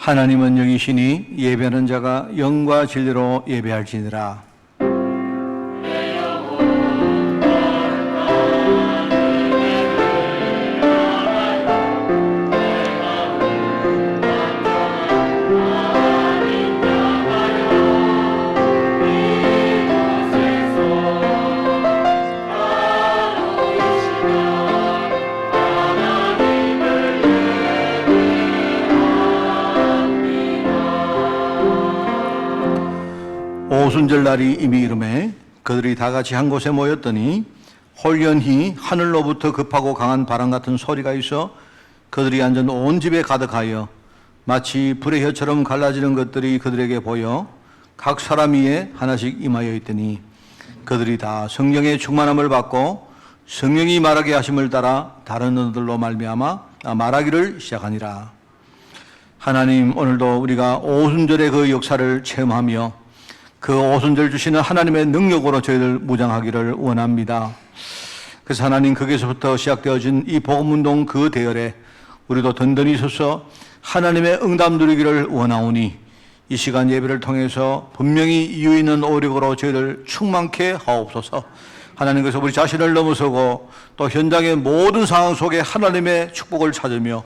하나님은 영이시니 예배하는 자가 영과 진리로 예배할지니라. 오순절 날이 이미 이르매 그들이 다 같이 한 곳에 모였더니 홀연히 하늘로부터 급하고 강한 바람 같은 소리가 있어 그들이 앉은 온 집에 가득하여 마치 불의 혀처럼 갈라지는 것들이 그들에게 보여 각 사람 위에 하나씩 임하여 있더니 그들이 다 성령의 충만함을 받고 성령이 말하게 하심을 따라 다른 언어들로 말미암아 말하기를 시작하니라. 하나님, 오늘도 우리가 오순절의 그 역사를 체험하며 그 오순절 주시는 하나님의 능력으로 저희들 무장하기를 원합니다. 그래서 하나님, 거기서부터 시작되어진 이 복음운동 그 대열에 우리도 든든히 서서 하나님의 응답 누리기를 원하오니 이 시간 예배를 통해서 분명히 이유 있는 오력으로 저희들 충만케 하옵소서. 하나님께서 우리 자신을 넘어서고 또 현장의 모든 상황 속에 하나님의 축복을 찾으며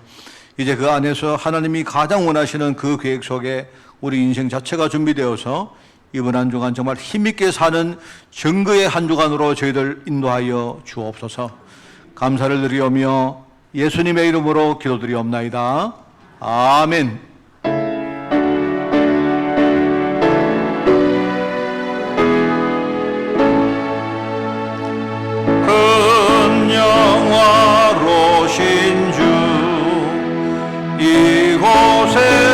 이제 그 안에서 하나님이 가장 원하시는 그 계획 속에 우리 인생 자체가 준비되어서 이번 한 주간 정말 힘있게 사는 증거의 한 주간으로 저희들 인도하여 주옵소서. 감사를 드리오며 예수님의 이름으로 기도드리옵나이다. 아멘. 큰 영화로신 주 이곳에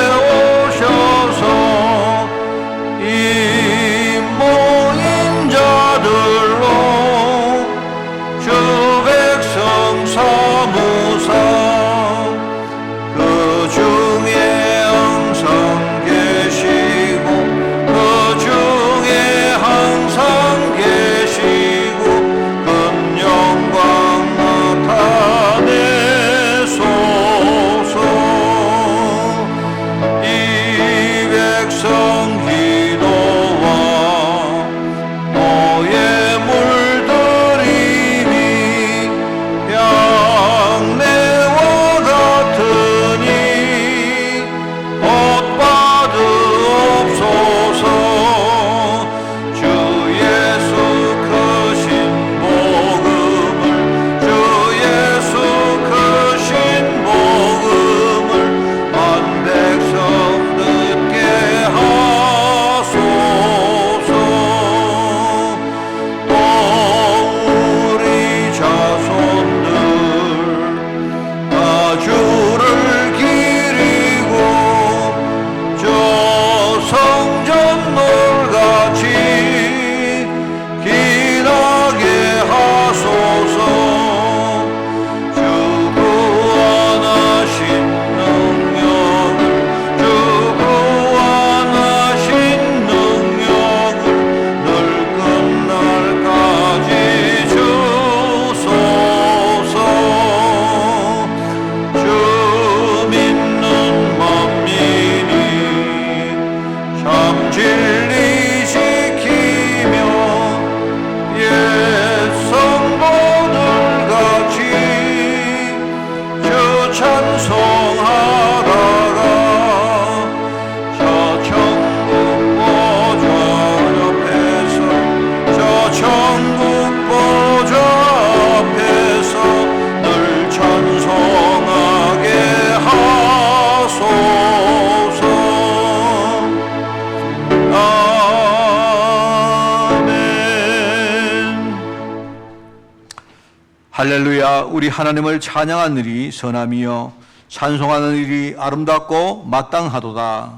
할렐루야. 우리 하나님을 찬양하는 일이 선함이요 찬송하는 일이 아름답고 마땅하도다.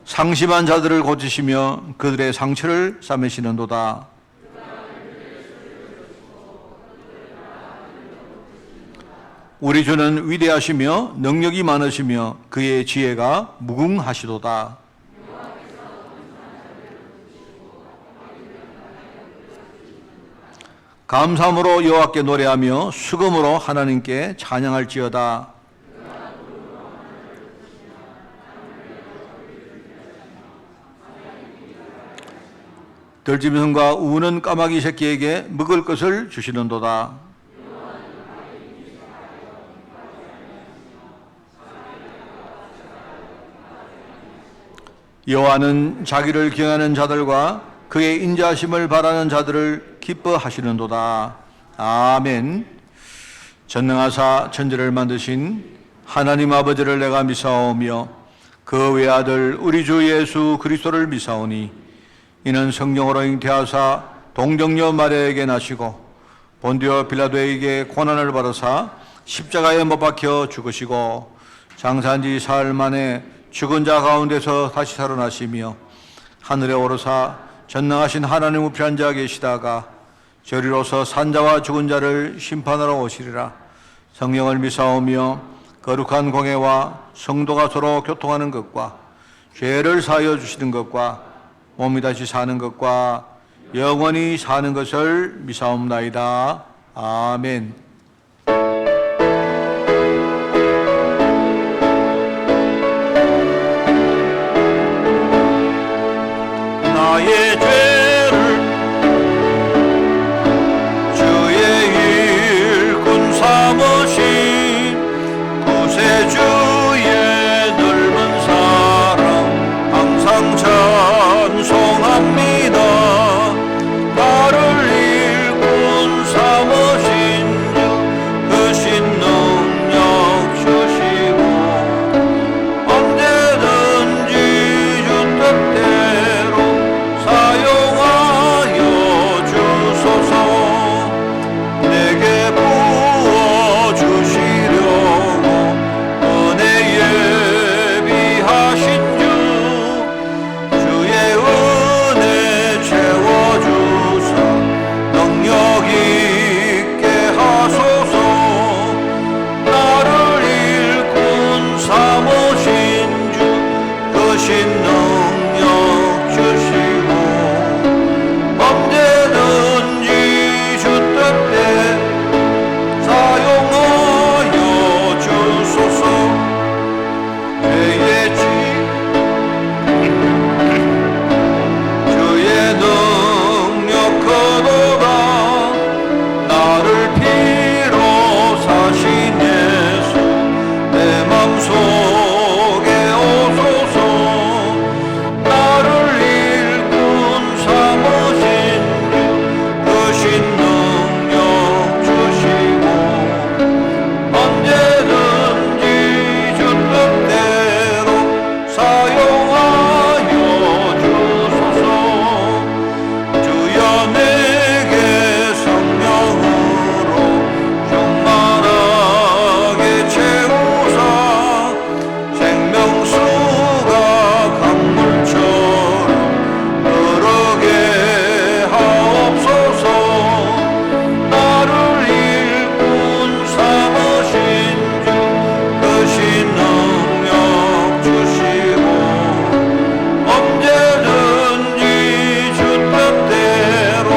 상심한 자들을 고치시며 그들의 상처를 싸매시는도다. 우리 주는 위대하시며 능력이 많으시며 그의 지혜가 무궁하시도다. 감사함으로 여호와께 노래하며 수금으로 하나님께 찬양할지어다. 들짐승과 우는 까마귀 새끼에게 먹을 것을 주시는도다. 여호와는 자기를 경외하는 자들과 그의 인자하심을 바라는 자들을 기뻐하시는도다. 아멘. 전능하사 천지를 만드신 하나님 아버지를 내가 미사오며 그 외아들 우리 주 예수 그리스도를 미사오니 이는 성령으로 잉태하사 동정녀 마리아에게 나시고 본디오 빌라도에게 고난을 받으사 십자가에 못 박혀 죽으시고 장사한 지 사흘 만에 죽은 자 가운데서 다시 살아나시며 하늘에 오르사 전능하신 하나님 우편에 앉아 계시다가 저리로서 산자와 죽은 자를 심판하러 오시리라. 성령을 미사오며 거룩한 공회와 성도가 서로 교통하는 것과 죄를 사하여 주시는 것과 몸이 다시 사는 것과 영원히 사는 것을 미사옵나이다. 아멘. 나의 죄를 주의 일꾼 삼으신 구세주의 넓은 사랑 항상 찬송합니다. 나를 일꾼 삼으신 주 크신 능력 주시고 언제든지 주 뜻대로 사용하여 주소서. 내게 부어 주시려고 은혜 예비하신 주의 은혜 채워주사 능력 있게 하소서. 나를 일꾼 삼으신 주 크신 능력 주시고 언제든지 주 뜻대로 사용하여 주소서. 죄의 주의 능력 크도다. 나를 피로 사신 예수 내 맘속에 오소서. 나를 일꾼 삼으신 주 크신 능력 주시고 언제든지 주 뜻대로 사용하여 주소서. 주여 내게 성령으로 충만하게 채우사 생명수가 강물처럼 흐르게 하옵소서. 나를 일꾼 삼으신 주 크신 능력 주시고 언제든지 주 뜻대로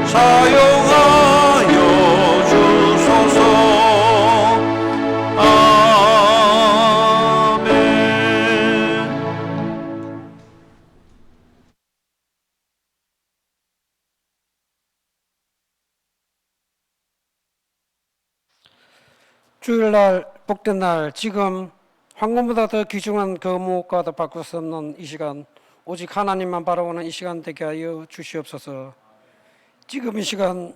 사용하여 주소서. 아멘. 주일날 복된 날 지금 황금보다 더 귀중한 그 무엇과도 바꿀 수 없는 이 시간 오직 하나님만 바라보는 이 시간 되게 하여 주시옵소서. 지금 이 시간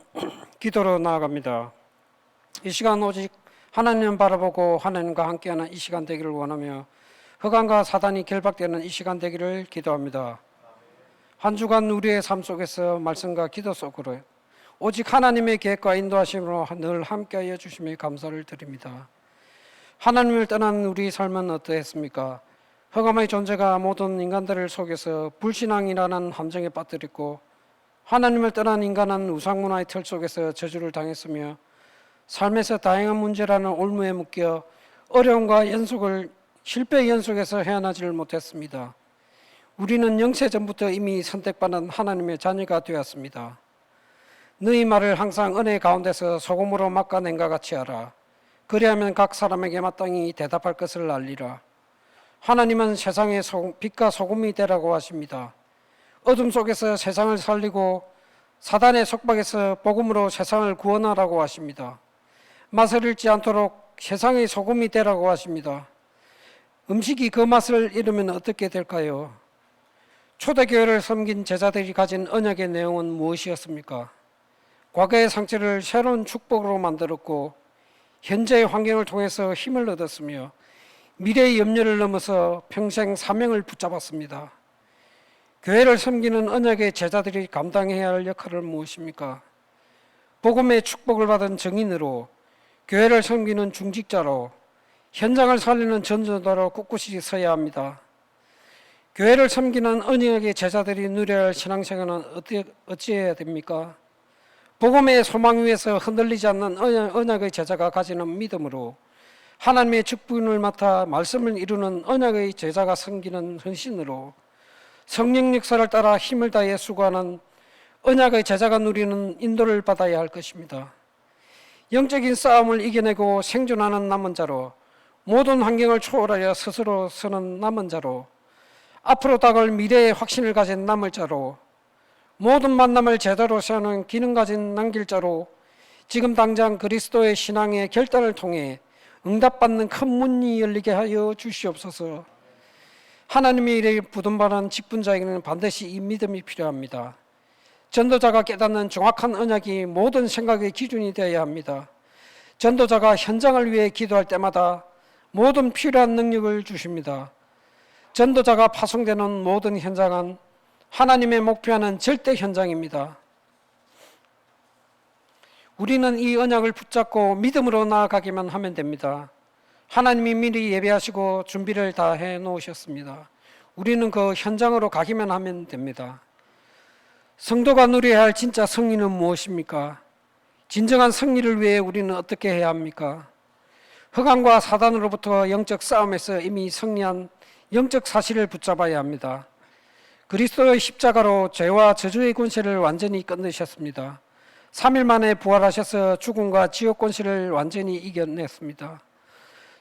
기도로 나아갑니다. 이 시간 오직 하나님만 바라보고 하나님과 함께하는 이 시간 되기를 원하며 흑암과 사단이 결박되는 이 시간 되기를 기도합니다. 한 주간 우리의 삶 속에서 말씀과 기도 속으로 오직 하나님의 계획과 인도하심으로 늘 함께하여 주심에 감사를 드립니다. 하나님을 떠난 우리 삶은 어떠했습니까? 흑암의 존재가 모든 인간들을 속에서 불신앙이라는 함정에 빠뜨렸고 하나님을 떠난 인간은 우상문화의 틀 속에서 저주를 당했으며 삶에서 다양한 문제라는 올무에 묶여 어려움과 연속을 실패의 연속에서 헤어나지를 못했습니다. 우리는 영세 전부터 이미 선택받은 하나님의 자녀가 되었습니다. 너희 말을 항상 은혜 가운데서 소금으로 막아낸가 같이 하라. 그리하면 각 사람에게 마땅히 대답할 것을 알리라. 하나님은 세상의 빛과 소금이 되라고 하십니다. 어둠 속에서 세상을 살리고 사단의 속박에서 복음으로 세상을 구원하라고 하십니다. 맛을 잃지 않도록 세상의 소금이 되라고 하십니다. 음식이 그 맛을 잃으면 어떻게 될까요? 초대교회를 섬긴 제자들이 가진 언약의 내용은 무엇이었습니까? 과거의 상처를 새로운 축복으로 만들었고 현재의 환경을 통해서 힘을 얻었으며 미래의 염려를 넘어서 평생 사명을 붙잡았습니다. 교회를 섬기는 언약의 제자들이 감당해야 할 역할은 무엇입니까? 복음의 축복을 받은 증인으로, 교회를 섬기는 중직자로, 현장을 살리는 전도자로 꿋꿋이 서야 합니다. 교회를 섬기는 언약의 제자들이 누려야 할 신앙생활은 어찌해야 됩니까? 복음의 소망 위에서 흔들리지 않는 언약의 제자가 가지는 믿음으로 하나님의 직분을 맡아 말씀을 이루는 언약의 제자가 섬기는 헌신으로 성령 역사를 따라 힘을 다해 수고하는 언약의 제자가 누리는 인도를 받아야 할 것입니다. 영적인 싸움을 이겨내고 생존하는 남은 자로, 모든 환경을 초월하여 스스로 서는 남은 자로, 앞으로 다가올 미래의 확신을 가진 남을 자로, 모든 만남을 제대로 세우는 기능 가진 남길 자로, 지금 당장 그리스도의 신앙의 결단을 통해 응답받는 큰 문이 열리게 하여 주시옵소서. 하나님의 일에 부름받은 직분자에게는 반드시 이 믿음이 필요합니다. 전도자가 깨닫는 정확한 언약이 모든 생각의 기준이 되어야 합니다. 전도자가 현장을 위해 기도할 때마다 모든 필요한 능력을 주십니다. 전도자가 파송되는 모든 현장은 하나님의 목표하는 절대 현장입니다. 우리는 이 언약을 붙잡고 믿음으로 나아가기만 하면 됩니다. 하나님이 미리 예배하시고 준비를 다 해놓으셨습니다. 우리는 그 현장으로 가기만 하면 됩니다. 성도가 누려야 할 진짜 승리는 무엇입니까? 진정한 승리를 위해 우리는 어떻게 해야 합니까? 흑암과 사단으로부터 영적 싸움에서 이미 승리한 영적 사실을 붙잡아야 합니다. 그리스도의 십자가로 죄와 저주의 권세를 완전히 끊으셨습니다. 3일 만에 부활하셔서 죽음과 지옥 권세를 완전히 이겨냈습니다.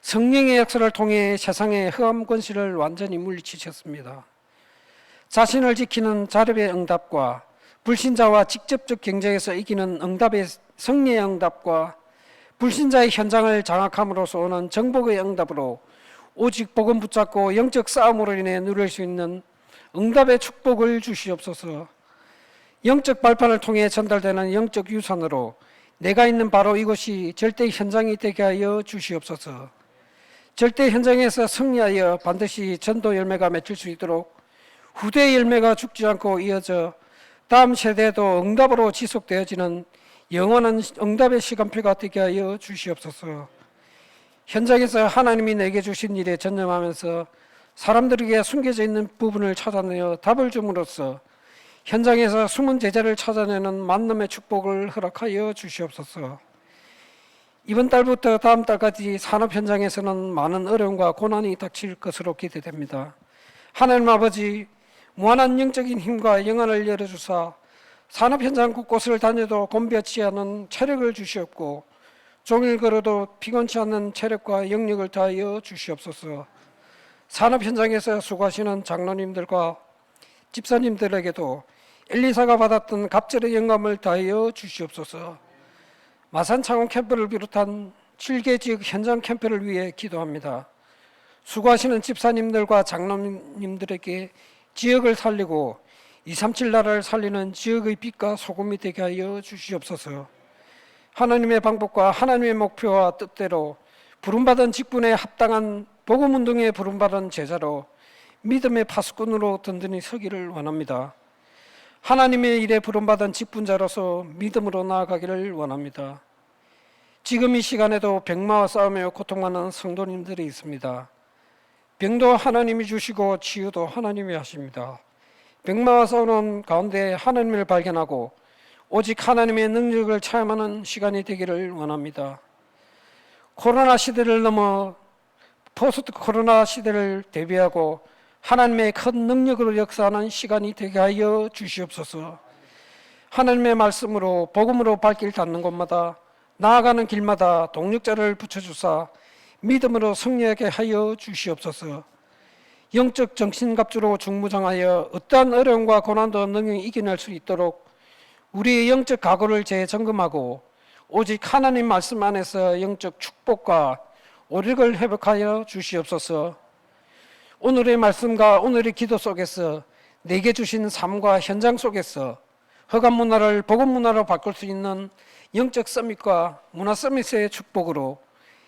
성령의 역사를 통해 세상의 흑암 권세를 완전히 물리치셨습니다. 자신을 지키는 자립의 응답과 불신자와 직접적 경쟁에서 이기는 응답의 승리의 응답과 불신자의 현장을 장악함으로써 오는 정복의 응답으로 오직 복음 붙잡고 영적 싸움으로 인해 누릴 수 있는 응답의 축복을 주시옵소서. 영적 발판을 통해 전달되는 영적 유산으로 내가 있는 바로 이곳이 절대 현장이 되게 하여 주시옵소서. 절대 현장에서 승리하여 반드시 전도 열매가 맺힐 수 있도록 후대의 열매가 죽지 않고 이어져 다음 세대에도 응답으로 지속되어지는 영원한 응답의 시간표가 되게 하여 주시옵소서. 현장에서 하나님이 내게 주신 일에 전념하면서 사람들에게 숨겨져 있는 부분을 찾아내어 답을 줌으로써 현장에서 숨은 제자를 찾아내는 만남의 축복을 허락하여 주시옵소서. 이번 달부터 다음 달까지 산업 현장에서는 많은 어려움과 고난이 닥칠 것으로 기대됩니다. 하나님 아버지, 무한한 영적인 힘과 영안을 열어주사 산업 현장 곳곳을 다녀도 곤비하지 않은 체력을 주시옵고 종일 걸어도 피곤치 않는 체력과 영력을 다하여 주시옵소서. 산업 현장에서 수고하시는 장로님들과 집사님들에게도 엘리사가 받았던 갑절의 영감을 다하여 주시옵소서. 마산 창원 캠프를 비롯한 7개 지역 현장 캠프를 위해 기도합니다. 수고하시는 집사님들과 장로님들에게 지역을 살리고 237 나라를 살리는 지역의 빛과 소금이 되게 하여 주시옵소서. 하나님의 방법과 하나님의 목표와 뜻대로 부름받은 직분에 합당한 복음운동에 부름받은 제자로 믿음의 파수꾼으로 든든히 서기를 원합니다. 하나님의 일에 부름받은 직분자로서 믿음으로 나아가기를 원합니다. 지금 이 시간에도 병마와 싸우며 고통하는 성도님들이 있습니다. 병도 하나님이 주시고 치유도 하나님이 하십니다. 병마와 싸우는 가운데 하나님을 발견하고 오직 하나님의 능력을 체험하는 시간이 되기를 원합니다. 코로나 시대를 넘어 포스트 코로나 시대를 대비하고 하나님의 큰 능력으로 역사하는 시간이 되게 하여 주시옵소서. 하나님의 말씀으로 복음으로 발길 닿는 곳마다 나아가는 길마다 동력자를 붙여주사 믿음으로 승리하게 하여 주시옵소서. 영적 정신갑주로 중무장하여 어떠한 어려움과 고난도 능히 이겨낼 수 있도록 우리의 영적 각오를 재점검하고 오직 하나님 말씀 안에서 영적 축복과 오력을 회복하여 주시옵소서. 오늘의 말씀과 오늘의 기도 속에서 내게 주신 삶과 현장 속에서 허감 문화를 복음 문화로 바꿀 수 있는 영적 서밋과 문화 서밋의 축복으로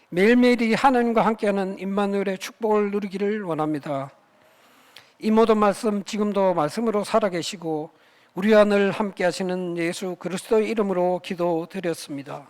매일매일이 하나님과 함께하는 임마누엘의 축복을 누리기를 원합니다. 이 모든 말씀 지금도 말씀으로 살아계시고 우리와 늘 함께하시는 예수 그리스도의 이름으로 기도드렸습니다.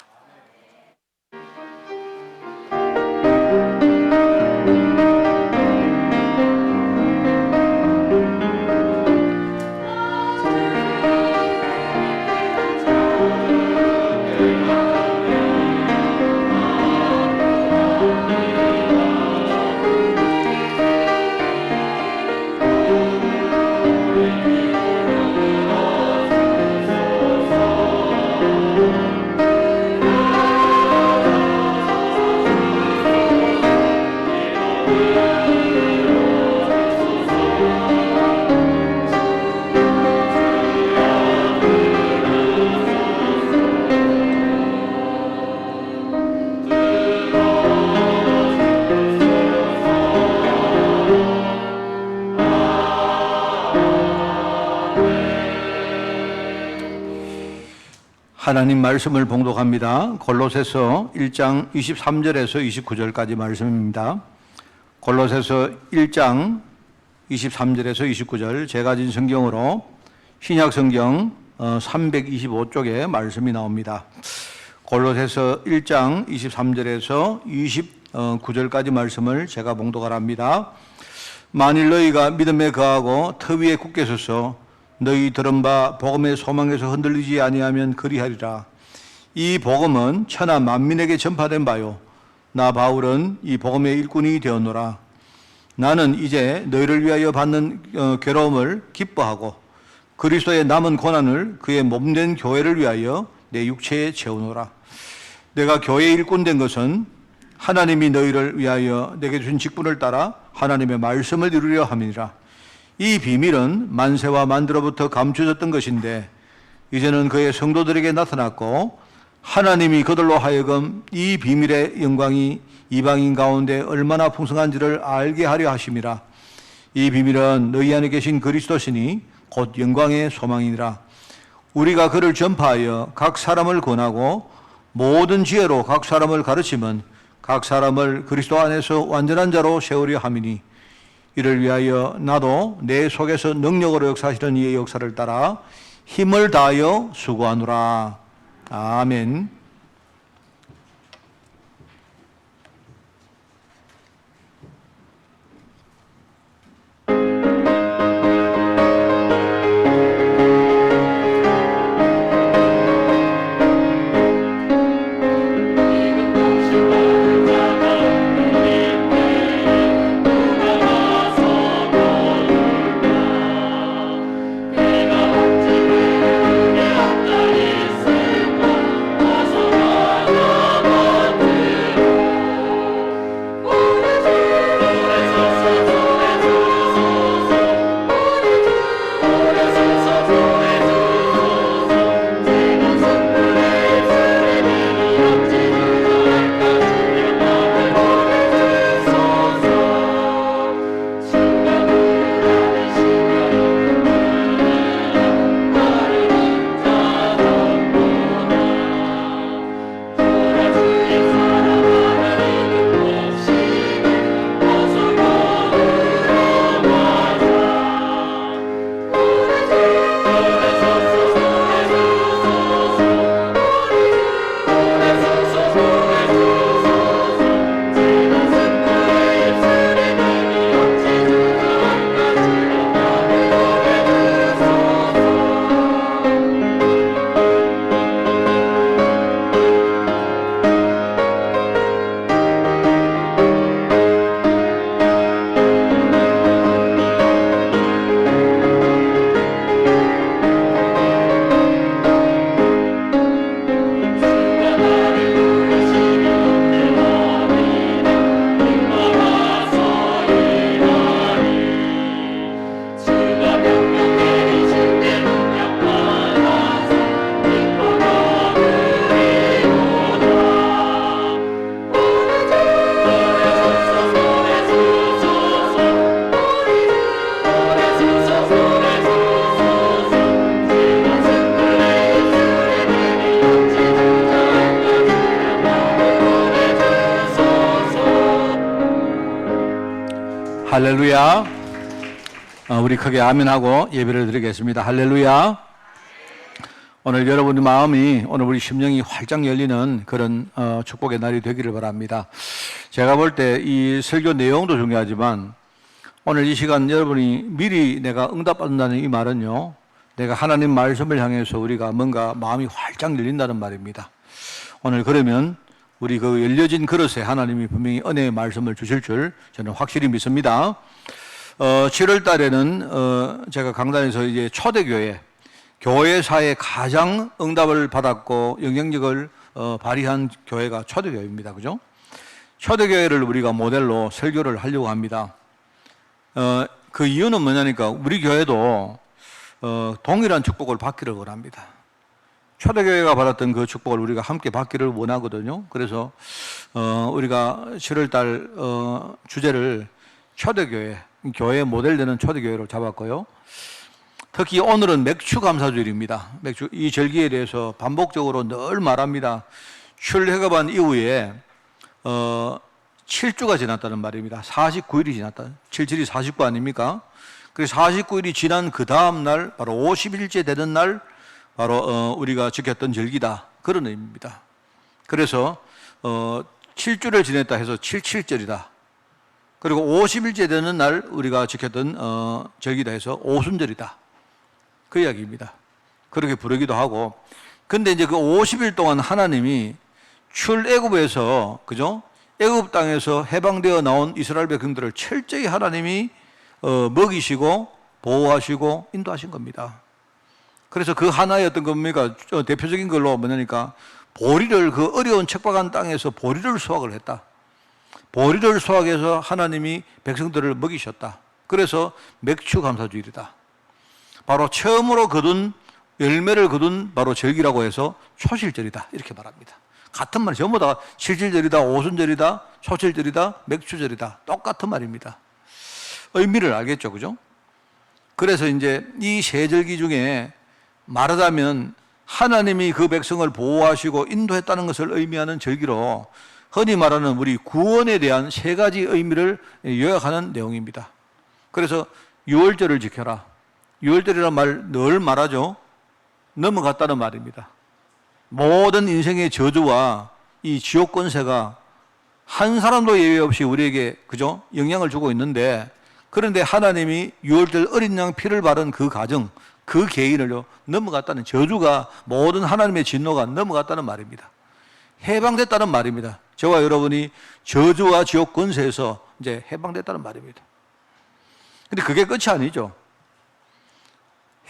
하나님 말씀을 봉독합니다. 골로새서 1장 23절에서 29절까지 말씀입니다. 골로새서 1장 23절에서 29절 제가 가진 성경으로 신약 성경 325쪽에 말씀이 나옵니다. 골로새서 1장 23절에서 29절까지 말씀을 제가 봉독하랍니다. 만일 너희가 믿음에 거하고 터 위에 굳게 서서 너희 들은 바 복음의 소망에서 흔들리지 아니하면 그리하리라. 이 복음은 천하 만민에게 전파된 바요 나 바울은 이 복음의 일꾼이 되었노라. 나는 이제 너희를 위하여 받는 괴로움을 기뻐하고 그리스도의 남은 고난을 그의 몸된 교회를 위하여 내 육체에 채우노라. 내가 교회의 일꾼 된 것은 하나님이 너희를 위하여 내게 주신 직분을 따라 하나님의 말씀을 이루려 함이니라. 이 비밀은 만세와 만대로부터 감춰졌던 것인데 이제는 그의 성도들에게 나타났고 하나님이 그들로 하여금 이 비밀의 영광이 이방인 가운데 얼마나 풍성한지를 알게 하려 하심이라. 이 비밀은 너희 안에 계신 그리스도시니 곧 영광의 소망이니라. 우리가 그를 전파하여 각 사람을 권하고 모든 지혜로 각 사람을 가르치면 각 사람을 그리스도 안에서 완전한 자로 세우려 함이니 이를 위하여 나도 내 속에서 능력으로 역사하시는 이의 역사를 따라 힘을 다하여 수고하노라. 아멘. 내가 할렐루야. 우리 크게 아멘하고 예배를 드리겠습니다. 할렐루야. 오늘 여러분의 마음이, 오늘 우리 심령이 활짝 열리는 그런 축복의 날이 되기를 바랍니다. 제가 볼 때 이 설교 내용도 중요하지만 오늘 이 시간 여러분이 미리 내가 응답받는다는 이 말은요, 내가 하나님 말씀을 향해서 우리가 뭔가 마음이 활짝 열린다는 말입니다. 오늘 그러면 우리 그 열려진 그릇에 하나님이 분명히 은혜의 말씀을 주실 줄 저는 확실히 믿습니다. 7월 달에는 제가 강단에서 이제 초대교회, 교회사에 가장 응답을 받았고 영향력을 발휘한 교회가 초대교회입니다. 그죠? 초대교회를 우리가 모델로 설교를 하려고 합니다. 그 이유는 뭐냐니까 우리 교회도 동일한 축복을 받기를 원합니다. 초대교회가 받았던 그 축복을 우리가 함께 받기를 원하거든요. 그래서 우리가 7월달 주제를 초대교회, 교회 모델되는 초대교회로 잡았고요. 특히 오늘은 맥주 감사주일입니다. 맥주, 이 절기에 대해서 반복적으로 늘 말합니다. 출애굽한 이후에 7주가 지났다는 말입니다. 49일이 지났다. 77이 49 아닙니까? 그래서 49일이 지난 그 다음 날, 바로 50일째 되는 날, 바로 우리가 지켰던 절기다. 그런 의미입니다. 그래서 7주를 지냈다 해서 77절이다. 그리고 50일째 되는 날 우리가 지켰던 절기다 해서 오순절이다. 그 이야기입니다. 그렇게 부르기도 하고. 근데 이제 그 50일 동안 하나님이 출애굽에서, 그죠? 애굽 땅에서 해방되어 나온 이스라엘 백성들을 철저히 하나님이 먹이시고 보호하시고 인도하신 겁니다. 그래서 그 하나의 어떤 겁니까? 대표적인 걸로 뭐냐니까 보리를, 그 어려운 척박한 땅에서 보리를 수확을 했다. 보리를 수확해서 하나님이 백성들을 먹이셨다. 그래서 맥주 감사주일이다. 바로 처음으로 거둔 열매를 거둔 바로 절기라고 해서 초실절이다. 이렇게 말합니다. 같은 말, 전부 다 칠칠절이다, 오순절이다, 초칠절이다, 맥주절이다. 똑같은 말입니다. 의미를 알겠죠, 그죠? 그래서 이제 이 세 절기 중에 말하자면 하나님이 그 백성을 보호하시고 인도했다는 것을 의미하는 절기로 흔히 말하는 우리 구원에 대한 세 가지 의미를 요약하는 내용입니다. 그래서 유월절을 지켜라. 유월절이라는 말 늘 말하죠. 넘어갔다는 말입니다. 모든 인생의 저주와 이 지옥 권세가 한 사람도 예외 없이 우리에게, 그죠? 영향을 주고 있는데, 그런데 하나님이 유월절 어린 양 피를 바른 그 가정, 그 개인을요, 넘어갔다는, 저주가, 모든 하나님의 진노가 넘어갔다는 말입니다. 해방됐다는 말입니다. 저와 여러분이 저주와 지옥 권세에서 이제 해방됐다는 말입니다. 근데 그게 끝이 아니죠.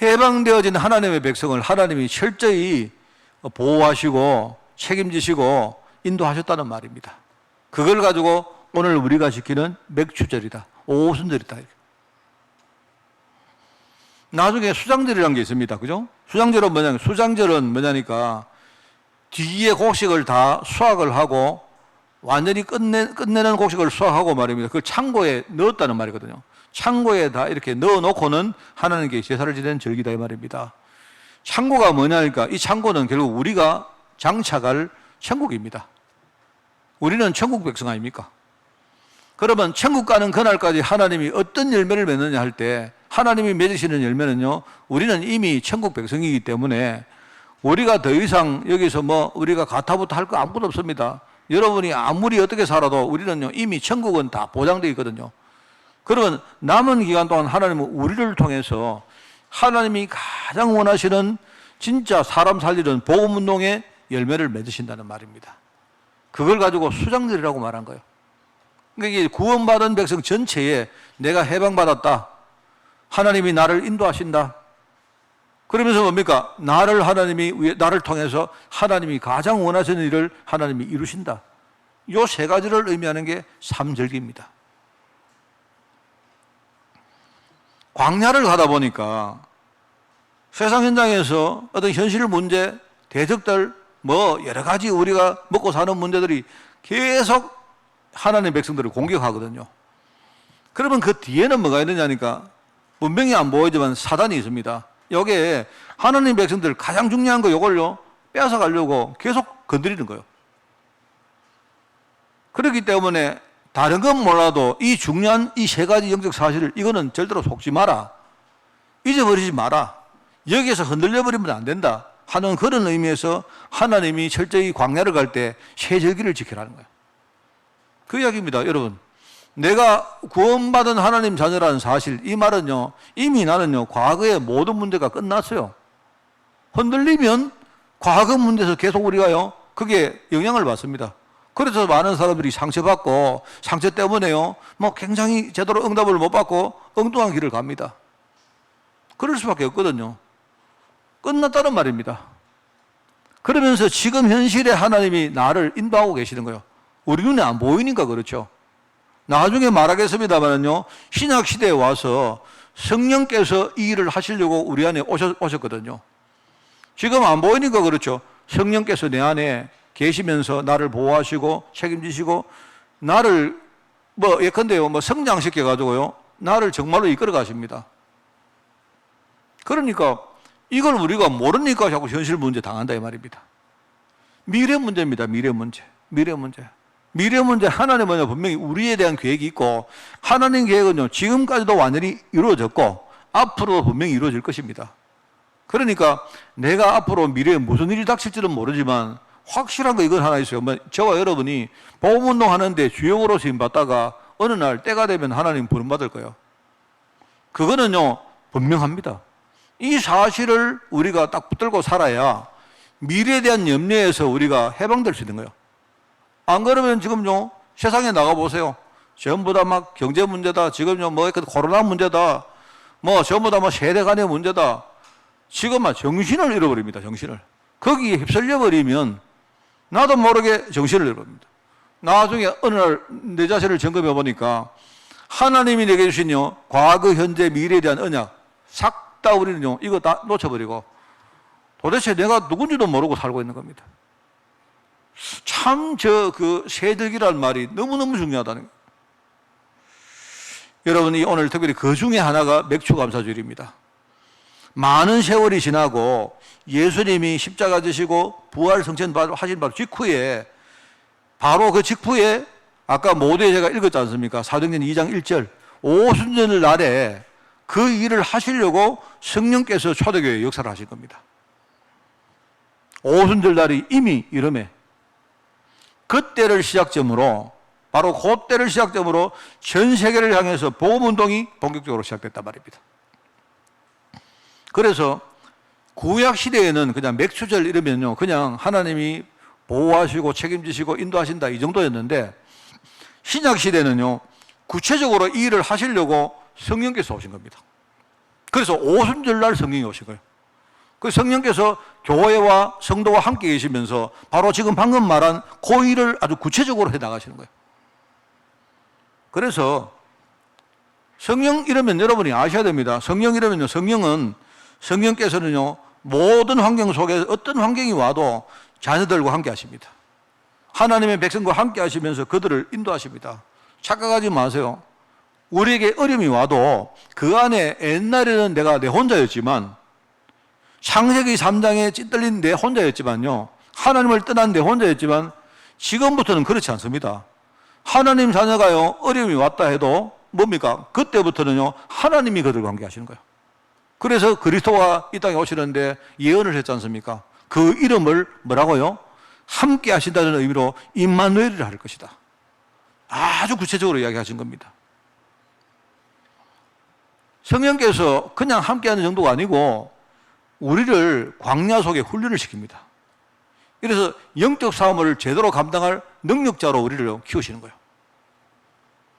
해방되어진 하나님의 백성을 하나님이 철저히 보호하시고 책임지시고 인도하셨다는 말입니다. 그걸 가지고 오늘 우리가 지키는 맥주절이다, 오순절이다. 나중에 수장절이라는 게 있습니다. 그죠? 수장절은 뭐냐니까 뒤에 곡식을 다 수확을 하고 완전히 끝내는 곡식을 수확하고 말입니다. 그걸 창고에 넣었다는 말이거든요. 창고에 다 이렇게 넣어놓고는 하나님께 제사를 지내는 절기다 이 말입니다. 창고가 뭐냐니까 이 창고는 결국 우리가 장착할 천국입니다. 우리는 천국 백성 아닙니까? 그러면 천국 가는 그날까지 하나님이 어떤 열매를 맺느냐 할 때 하나님이 맺으시는 열매는요, 우리는 이미 천국 백성이기 때문에 우리가 더 이상 여기서 뭐 우리가 가타부터 할 거 아무것도 없습니다. 여러분이 아무리 어떻게 살아도 우리는요, 이미 천국은 다 보장되어 있거든요. 그러면 남은 기간 동안 하나님은 우리를 통해서 하나님이 가장 원하시는 진짜 사람 살리는 복음운동의 열매를 맺으신다는 말입니다. 그걸 가지고 수장절이라고 말한 거예요. 그러니까 이게 구원받은 백성 전체에 내가 해방받았다. 하나님이 나를 인도하신다. 그러면서 뭡니까? 나를 통해서 하나님이 가장 원하시는 일을 하나님이 이루신다. 이 세 가지를 의미하는 게 삼절기입니다. 광야를 가다 보니까 세상 현장에서 어떤 현실 문제, 대적들, 뭐 여러 가지 우리가 먹고 사는 문제들이 계속 하나님의 백성들을 공격하거든요. 그러면 그 뒤에는 뭐가 있느냐니까 분명히 안 보이지만 사단이 있습니다. 여기에 하나님 백성들 가장 중요한 거 이걸요 뺏어가려고 계속 건드리는 거예요. 그렇기 때문에 다른 건 몰라도 이 중요한 이 세 가지 영적 사실을 이거는 절대로 속지 마라. 잊어버리지 마라. 여기에서 흔들려 버리면 안 된다 하는 그런 의미에서 하나님이 철저히 광야를 갈 때 세절기를 지키라는 거예요. 그 이야기입니다. 여러분, 내가 구원받은 하나님 자녀라는 사실, 이 말은요, 이미 나는요 과거의 모든 문제가 끝났어요. 흔들리면 과거 문제에서 계속 우리가요 그게 영향을 받습니다. 그래서 많은 사람들이 상처받고 상처 때문에요 뭐 굉장히 제대로 응답을 못 받고 엉뚱한 길을 갑니다. 그럴 수밖에 없거든요. 끝났다는 말입니다. 그러면서 지금 현실에 하나님이 나를 인도하고 계시는 거예요. 우리 눈에 안 보이니까 그렇죠. 나중에 말하겠습니다만은요, 신약 시대에 와서 성령께서 이 일을 하시려고 우리 안에 오셨거든요. 지금 안 보이니까 그렇죠. 성령께서 내 안에 계시면서 나를 보호하시고 책임지시고 나를 예컨대요 성장시켜 가지고요 나를 정말로 이끌어 가십니다. 그러니까 이걸 우리가 모르니까 자꾸 현실 문제 당한다 이 말입니다. 미래 문제입니다. 미래 문제. 하나님은 분명히 우리에 대한 계획이 있고 하나님 계획은요 지금까지도 완전히 이루어졌고 앞으로 분명히 이루어질 것입니다. 그러니까 내가 앞으로 미래에 무슨 일이 닥칠지는 모르지만 확실한 거 이건 하나 있어요. 저와 여러분이 복음운동 하는데 주역으로 쓰임 받다가 어느 날 때가 되면 하나님 부름받을 거예요. 그거는요 분명합니다. 이 사실을 우리가 딱 붙들고 살아야 미래에 대한 염려에서 우리가 해방될 수 있는 거예요. 안 그러면 지금요 세상에 나가보세요. 전부 다 막 경제 문제다. 지금요 코로나 문제다. 전부 다 세대 간의 문제다. 지금 정신을 잃어버립니다. 정신을. 거기에 휩쓸려 버리면 나도 모르게 정신을 잃어버립니다. 나중에 어느 날 내 자신을 점검해 보니까 하나님이 내게 주신요 과거, 현재, 미래에 대한 언약 싹 다 우리는요 이거 다 놓쳐버리고 도대체 내가 누군지도 모르고 살고 있는 겁니다. 참 세들기라는 말이 너무너무 중요하다는 거예요. 여러분이 오늘 특별히 그 중에 하나가 맥추감사주일입니다. 많은 세월이 지나고 예수님이 십자가 지시고 부활 성천 하신 바로 직후에 바로 그 직후에 아까 모두에 제가 읽었지 않습니까? 사도행전 2장 1절 오순절 날에 그 일을 하시려고 성령께서 초대교회에 역사를 하신 겁니다. 오순절 날이 이미 이름에 그때를 시작점으로 바로 그때를 시작점으로 전 세계를 향해서 복음운동이 본격적으로 시작됐단 말입니다. 그래서 구약 시대에는 그냥 맥추절 이러면요 그냥 하나님이 보호하시고 책임지시고 인도하신다 이 정도였는데 신약 시대는요 구체적으로 이 일을 하시려고 성령께서 오신 겁니다. 그래서 오순절날 성령이 오신 거예요. 그 성령께서 교회와 성도와 함께 계시면서 바로 지금 방금 말한 그 일을 아주 구체적으로 해 나가시는 거예요. 그래서 성령 이러면 여러분이 아셔야 됩니다. 성령 이러면요 성령께서는요 모든 환경 속에 어떤 환경이 와도 자녀들과 함께 하십니다. 하나님의 백성과 함께 하시면서 그들을 인도하십니다. 착각하지 마세요. 우리에게 어려움이 와도 그 안에 옛날에는 내가 내 혼자였지만 창세기 3장에 찌들린 내 혼자였지만요 하나님을 떠난 내 혼자였지만 지금부터는 그렇지 않습니다. 하나님 자녀가요 어려움이 왔다 해도 뭡니까? 그때부터는요 하나님이 그들과 함께 하시는 거예요. 그래서 그리스도가 이 땅에 오시는데 예언을 했지 않습니까? 그 이름을 뭐라고요? 함께 하신다는 의미로 임마누엘이라 할 것이다. 아주 구체적으로 이야기하신 겁니다. 성령께서 그냥 함께하는 정도가 아니고 우리를 광야 속에 훈련을 시킵니다. 그래서 영적 싸움을 제대로 감당할 능력자로 우리를 키우시는 거예요.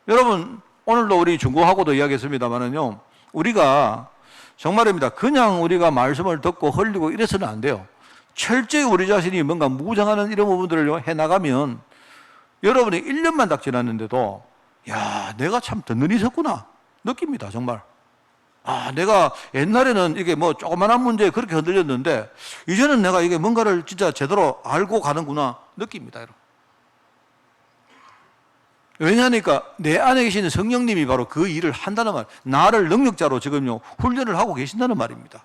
여러분 오늘도 우리 중고하고도 이야기했습니다만은요 우리가 정말입니다. 그냥 우리가 말씀을 듣고 흘리고 이래서는 안 돼요. 철저히 우리 자신이 뭔가 무장하는 이런 부분들을 해나가면 여러분이 1년만 딱 지났는데도 야 내가 참 듣는 이 있었구나 느낍니다. 정말 내가 옛날에는 이게 조그만한 문제에 그렇게 흔들렸는데 이제는 내가 이게 뭔가를 진짜 제대로 알고 가는구나 느낍니다. 여러분. 왜냐하니까 내 안에 계시는 성령님이 바로 그 일을 한다는 말, 나를 능력자로 지금요 훈련을 하고 계신다는 말입니다.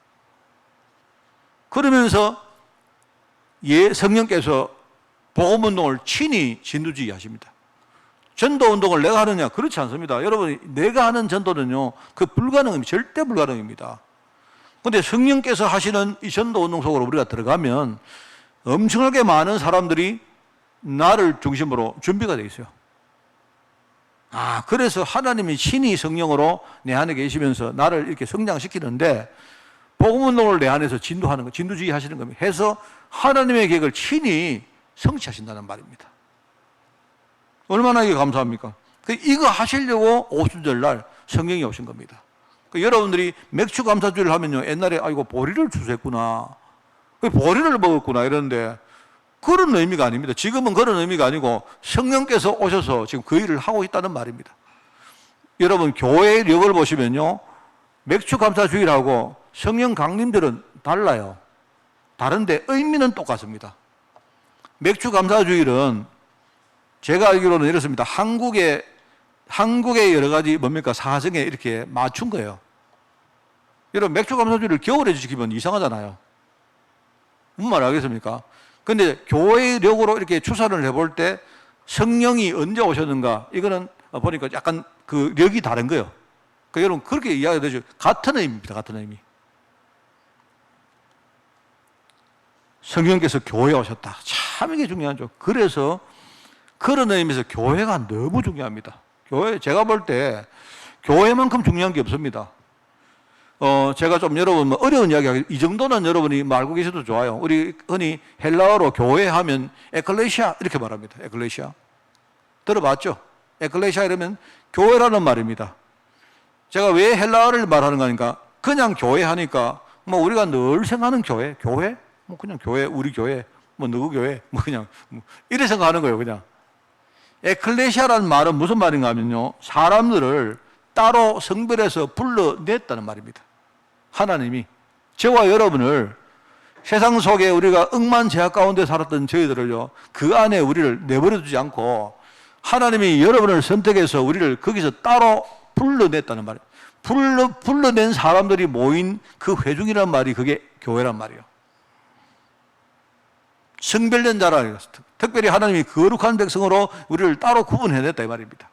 그러면서 성령께서 복음운동을 친히 진두지휘하십니다. 전도 운동을 내가 하느냐? 그렇지 않습니다. 여러분, 내가 하는 전도는요, 그 불가능합니다. 절대 불가능입니다. 그런데 성령께서 하시는 이 전도 운동 속으로 우리가 들어가면 엄청나게 많은 사람들이 나를 중심으로 준비가 되어 있어요. 그래서 하나님이 신이 성령으로 내 안에 계시면서 나를 이렇게 성장시키는데 복음 운동을 내 안에서 진도하는 거, 진두주의 하시는 겁니다. 해서 하나님의 계획을 친히 성취하신다는 말입니다. 얼마나 이게 감사합니까? 이거 하시려고 오순절날 성령이 오신 겁니다. 여러분들이 맥주 감사주의를 하면요, 옛날에 아이고 보리를 주셨구나, 보리를 먹었구나 이러는데 그런 의미가 아닙니다. 지금은 그런 의미가 아니고 성령께서 오셔서 지금 그 일을 하고 있다는 말입니다. 여러분, 교회의 력을 보시면요, 맥주 감사주의라고 성령 강림들은 달라요. 다른데 의미는 똑같습니다. 맥주 감사주일은 제가 알기로는 이렇습니다. 한국의 여러 가지 사정에 이렇게 맞춘 거예요. 여러분, 맥주 감사주일을 겨울에 지키면 이상하잖아요. 무슨 말 알겠습니까? 근데 교회의 력으로 이렇게 추산을 해볼 때 성령이 언제 오셨는가, 이거는 보니까 약간 그 력이 다른 거예요. 여러분, 그렇게 이해가 되죠. 같은 의미입니다. 같은 의미. 성령께서 교회에 오셨다. 참 이게 중요하죠. 그래서 그런 의미에서 교회가 너무 중요합니다. 제가 볼 때 교회만큼 중요한 게 없습니다. 제가 좀 여러분 어려운 이야기 하겠습니다. 이 정도는 여러분이 알고 계셔도 좋아요. 우리 흔히 헬라어로 교회 하면 에클레시아 이렇게 말합니다. 에클레시아. 들어봤죠? 에클레시아 이러면 교회라는 말입니다. 제가 왜 헬라어를 말하는 거니까 그냥 교회 하니까 우리가 늘 생각하는 교회? 그냥 교회, 우리 교회, 누구 교회, 그냥 이래 생각하는 거예요, 그냥. 에클레시아라는 말은 무슨 말인가 하면요, 사람들을 따로 성별해서 불러냈다는 말입니다. 하나님이 저와 여러분을 세상 속에 우리가 억만제약 가운데 살았던 저희들을요, 그 안에 우리를 내버려 두지 않고 하나님이 여러분을 선택해서 우리를 거기서 따로 불러냈다는 말이에요. 불러낸 사람들이 모인 그 회중이란 말이 그게 교회란 말이에요. 성별된 자라, 특별히 하나님이 거룩한 백성으로 우리를 따로 구분해냈다 이 말입니다.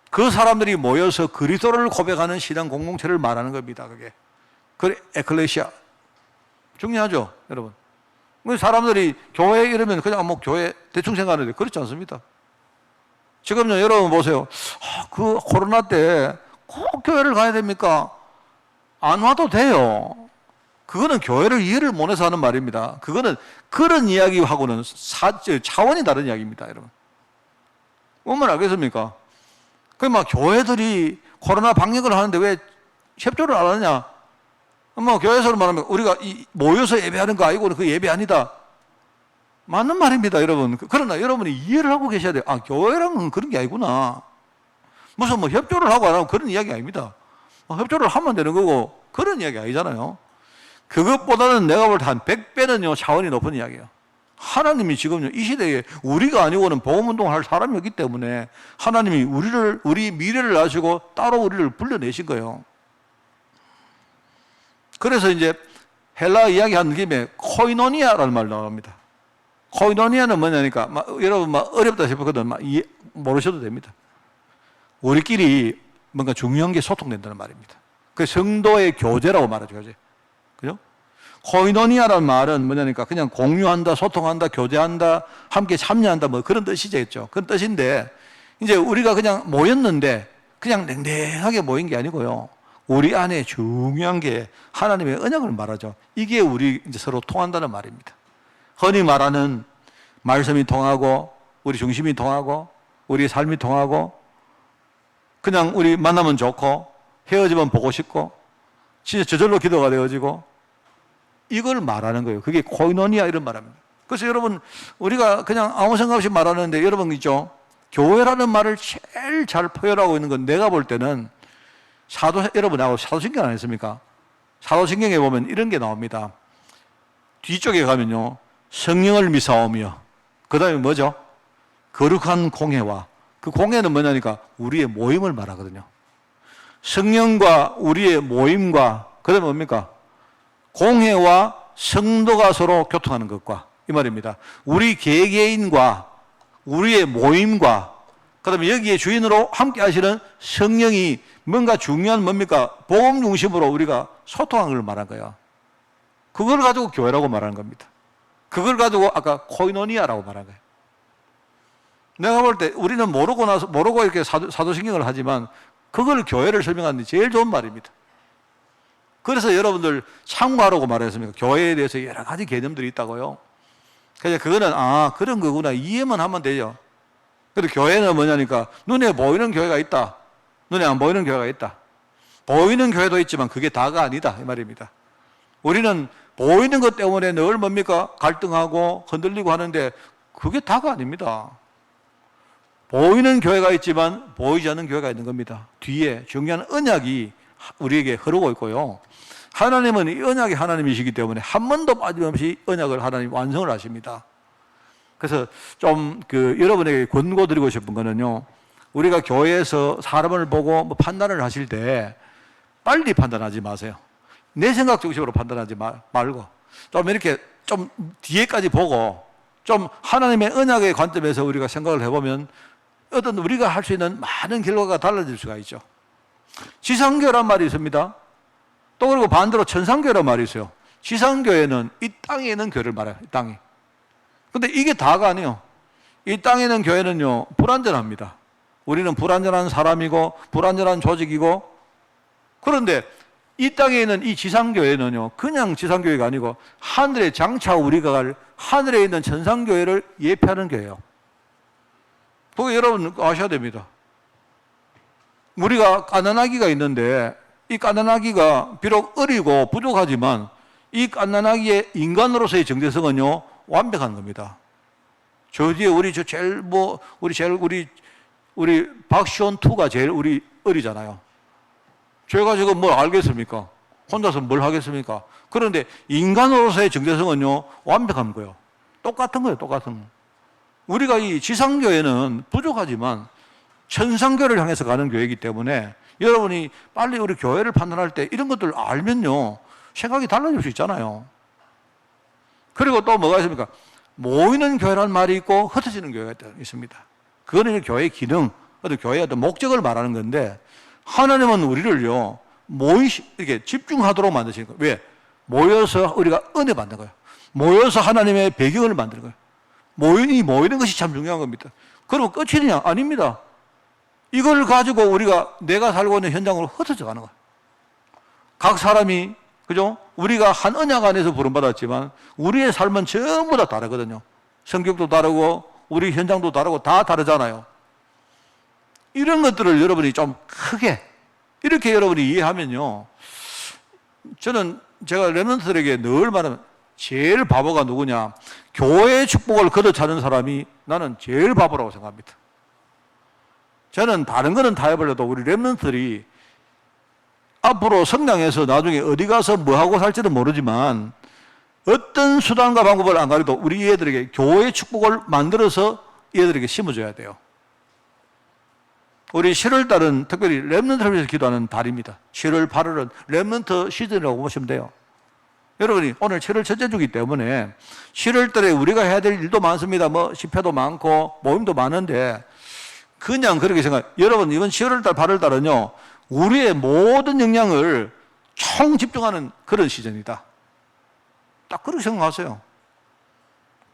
그 사람들이 모여서 그리스도를 고백하는 신앙 공동체를 말하는 겁니다. 그게 에클레시아. 중요하죠, 여러분. 사람들이 교회 이러면 그냥 교회 대충 생각하는데 그렇지 않습니다. 지금요, 여러분 보세요. 그 코로나 때 꼭 교회를 가야 됩니까? 안 와도 돼요. 그거는 교회를 이해를 못해서 하는 말입니다. 그거는 그런 이야기하고는 차원이 다른 이야기입니다, 여러분. 뭔 알겠습니까? 교회들이 코로나 방역을 하는데 왜 협조를 안 하느냐? 교회에서 말하면 우리가 모여서 예배하는 거 아니고 그 예배 아니다. 맞는 말입니다, 여러분. 그러나 여러분이 이해를 하고 계셔야 돼요. 교회랑은 그런 게 아니구나. 무슨 협조를 하고 안 하고 그런 이야기 아닙니다. 협조를 하면 되는 거고 그런 이야기 아니잖아요. 그것보다는 내가 볼 때 한 100배는요, 차원이 높은 이야기예요. 하나님이 지금요, 이 시대에 우리가 아니고는 복음운동을 할 사람이 없기 때문에 하나님이 우리 미래를 아시고 따로 우리를 불러내신 거예요. 그래서 이제 헬라 이야기 하는 김에 코이노니아라는 말 나옵니다. 코이노니아는 뭐냐니까, 여러분 어렵다 싶거든, 모르셔도 됩니다. 우리끼리 뭔가 중요한 게 소통된다는 말입니다. 그 성도의 교제라고 말하죠, 교제. 그죠? 코이노니아라는 말은 뭐냐니까 그냥 공유한다, 소통한다, 교제한다, 함께 참여한다, 그런 뜻이겠죠. 그런 뜻인데, 이제 우리가 그냥 모였는데 그냥 냉랭하게 모인 게 아니고요. 우리 안에 중요한 게 하나님의 언약을 말하죠. 이게 우리 이제 서로 통한다는 말입니다. 흔히 말하는 말씀이 통하고, 우리 중심이 통하고, 우리 삶이 통하고, 그냥 우리 만나면 좋고, 헤어지면 보고 싶고, 진짜 저절로 기도가 되어지고, 이걸 말하는 거예요. 그게 코이노니아 이런 말입니다. 그래서 여러분, 우리가 그냥 아무 생각 없이 말하는데, 여러분 있죠? 교회라는 말을 제일 잘 표현하고 있는 건 내가 볼 때는 여러분하고 사도신경 안 했습니까? 사도신경에 보면 이런 게 나옵니다. 뒤쪽에 가면요, 성령을 미사오며, 그 다음에 뭐죠? 거룩한 공회와, 그 공회는 뭐냐니까 우리의 모임을 말하거든요. 성령과 우리의 모임과, 그 다음에 뭡니까? 공회와 성도가 서로 교통하는 것과, 이 말입니다. 우리 개개인과 우리의 모임과 그다음에 여기에 주인으로 함께 하시는 성령이 뭔가 중요한 뭡니까? 복음 중심으로 우리가 소통하는 걸 말한 거야. 그걸 가지고 교회라고 말하는 겁니다. 그걸 가지고 아까 코이노니아라고 말한 거예요. 내가 볼 때 우리는 모르고 이렇게 사도신경을 하지만 그걸 교회를 설명하는 데 제일 좋은 말입니다. 그래서 여러분들 참고하라고 말했습니까? 교회에 대해서 여러 가지 개념들이 있다고요. 그래서 그거는 그런 거구나 이해만 하면 되죠. 근데 교회는 뭐냐니까 눈에 보이는 교회가 있다. 눈에 안 보이는 교회가 있다. 보이는 교회도 있지만 그게 다가 아니다 이 말입니다. 우리는 보이는 것 때문에 늘 뭡니까? 갈등하고 흔들리고 하는데 그게 다가 아닙니다. 보이는 교회가 있지만 보이지 않는 교회가 있는 겁니다. 뒤에 중요한 언약이 우리에게 흐르고 있고요. 하나님은 이 언약이 하나님이시기 때문에 한 번도 빠짐없이 언약을 하나님 완성을 하십니다. 그래서 좀 여러분에게 권고드리고 싶은 거는요. 우리가 교회에서 사람을 보고 뭐 판단을 하실 때 빨리 판단하지 마세요. 내 생각 중심으로 판단하지 말고 좀 이렇게 좀 뒤에까지 보고 좀 하나님의 언약의 관점에서 우리가 생각을 해보면 어떤 우리가 할 수 있는 많은 결과가 달라질 수가 있죠. 지상교회란 말이 있습니다. 또 그리고 반대로 천상교회란 말이 있어요. 지상교회는 이 땅에 있는 교회를 말해요. 이 땅에. 근데 이게 다가 아니에요. 이 땅에 있는 교회는요, 불완전합니다. 우리는 불완전한 사람이고, 불완전한 조직이고, 그런데 이 땅에 있는 이 지상교회는요, 그냥 지상교회가 아니고, 하늘에 장차 우리가 갈 하늘에 있는 천상교회를 예표하는 교회예요. 그거 여러분 아셔야 됩니다. 우리가 까나나기가 있는데, 이 까나나기가 비록 어리고 부족하지만, 이 까나나기의 인간으로서의 정체성은요, 완벽한 겁니다. 저 뒤에 우리 박시온 투가 제일 우리 어리잖아요. 제가 지금 뭘 알겠습니까? 혼자서 뭘 하겠습니까? 그런데 인간으로서의 정체성은요, 완벽한 거예요. 똑같은 거예요, 똑같은 거. 우리가 이 지상교회는 부족하지만 천상교회를 향해서 가는 교회이기 때문에 여러분이 빨리 우리 교회를 판단할 때 이런 것들 알면요, 생각이 달라질 수 있잖아요. 그리고 또 뭐가 있습니까? 모이는 교회라는 말이 있고 흩어지는 교회가 있습니다. 그거는 교회의 기능, 어떤 교회의 어떤 목적을 말하는 건데 하나님은 우리를요, 이렇게 집중하도록 만드시는 거예요. 왜? 모여서 우리가 은혜 받는 거예요. 모여서 하나님의 배경을 만드는 거예요. 모이는 것이 참 중요한 겁니다. 그러면 끝이냐? 아닙니다. 이걸 가지고 내가 살고 있는 현장으로 흩어져 가는 거예요. 각 사람이, 그죠? 우리가 한 언약 안에서 부름받았지만 우리의 삶은 전부 다 다르거든요. 성격도 다르고 우리 현장도 다르고 다 다르잖아요. 이런 것들을 여러분이 좀 크게 이렇게 여러분이 이해하면요, 제가 렘넌트들에게 늘 말하면 제일 바보가 누구냐? 교회의 축복을 걷어차는 사람이 나는 제일 바보라고 생각합니다. 저는 다른 거는 다 해버려도 우리 렘넌트들이 앞으로 성장해서 나중에 어디 가서 뭐하고 살지는 모르지만 어떤 수단과 방법을 안 가려도 우리 애들에게 교회의 축복을 만들어서 애들에게 심어줘야 돼요. 우리 7월 달은 특별히 렘넌트를 위해서 기도하는 달입니다. 7월, 8월은 렘넌트 시즌이라고 보시면 돼요. 여러분이 오늘 7월 첫째 주기 때문에 7월 달에 우리가 해야 될 일도 많습니다. 집회도 많고 모임도 많은데 그냥 그렇게 여러분 이번 7월 달, 8월 달은요, 우리의 모든 역량을 총 집중하는 그런 시즌이다. 딱 그렇게 생각하세요.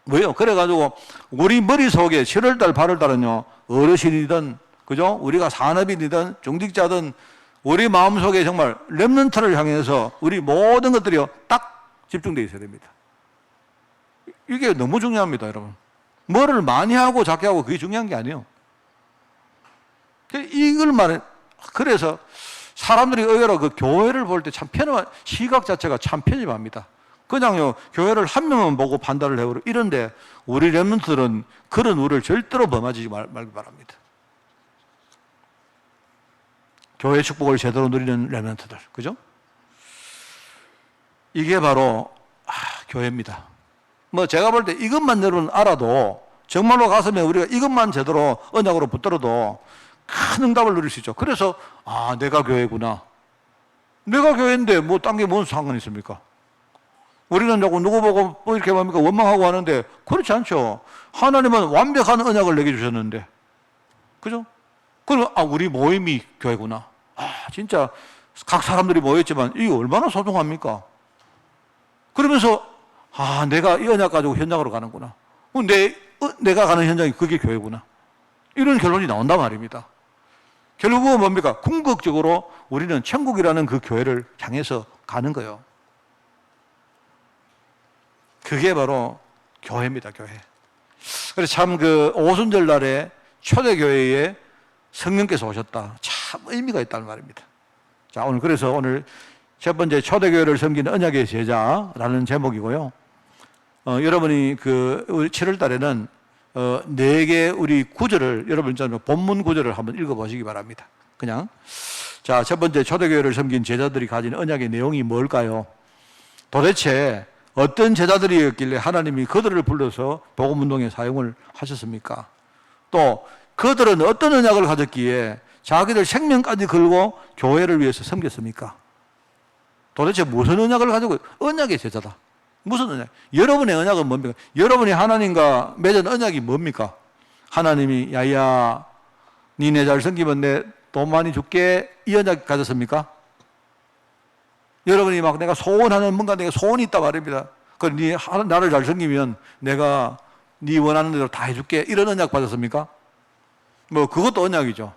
왜요? 그래가지고 우리 머릿속에 7월달, 8월달은요, 어르신이든, 그죠? 우리가 산업인이든, 중직자든, 우리 마음속에 정말 렘넌트를 향해서 우리 모든 것들이 딱 집중되어 있어야 됩니다. 이게 너무 중요합니다, 여러분. 뭐를 많이 하고 작게 하고 그게 중요한 게 아니에요. 이걸 그래서 사람들이 의외로 그 교회를 볼 때 참 시각 자체가 참 편협합니다. 그냥요, 교회를 한 명만 보고 판단을 해버리고 이런데 우리 렘넌트들은 그런 우를 절대로 범하지 말기 바랍니다. 교회 축복을 제대로 누리는 렘넌트들, 그죠? 이게 바로 교회입니다. 제가 볼 때 이것만 여러분 알아도 정말로 가슴에 우리가 이것만 제대로 언약으로 붙들어도 큰 응답을 누릴 수 있죠. 그래서 내가 교회구나. 내가 교회인데 딴 게 뭔 상관이 있습니까? 우리는 자꾸 누구 보고 뭐 이렇게 뭡니까 원망하고 하는데 그렇지 않죠. 하나님은 완벽한 언약을 내게 주셨는데, 그죠? 그럼 우리 모임이 교회구나. 진짜 각 사람들이 모였지만 이게 얼마나 소중합니까? 그러면서 내가 이 언약 가지고 현장으로 가는구나. 내가 가는 현장이 그게 교회구나. 이런 결론이 나온단 말입니다. 결국은 뭡니까? 궁극적으로 우리는 천국이라는 그 교회를 향해서 가는 거예요. 그게 바로 교회입니다, 교회. 그래서 참 그 오순절 날에 초대교회에 성령께서 오셨다. 참 의미가 있다는 말입니다. 자, 그래서 오늘 첫 번째 초대교회를 섬기는 언약의 제자라는 제목이고요. 여러분이 우리 7월 달에는 4개 우리 구절을 여러분 본문 구절을 한번 읽어보시기 바랍니다. 그냥. 자, 첫 번째 초대교회를 섬긴 제자들이 가진 언약의 내용이 뭘까요? 도대체 어떤 제자들이었길래 하나님이 그들을 불러서 복음운동에 사용을 하셨습니까? 또 그들은 어떤 언약을 가졌기에 자기들 생명까지 걸고 교회를 위해서 섬겼습니까? 도대체 무슨 언약을 가지고 언약의 제자다. 무슨 언약? 여러분의 언약은 뭡니까? 여러분이 하나님과 맺은 언약이 뭡니까? 하나님이 야야 니네 잘 섬기면 내 돈 많이 줄게 이 언약 가졌습니까? 여러분이 막 내가 소원하는 뭔가 내가 소원이 있다 말입니다. 네 나를 잘 섬기면 내가 네 원하는 대로 다 해줄게 이런 언약 받았습니까? 뭐 그것도 언약이죠.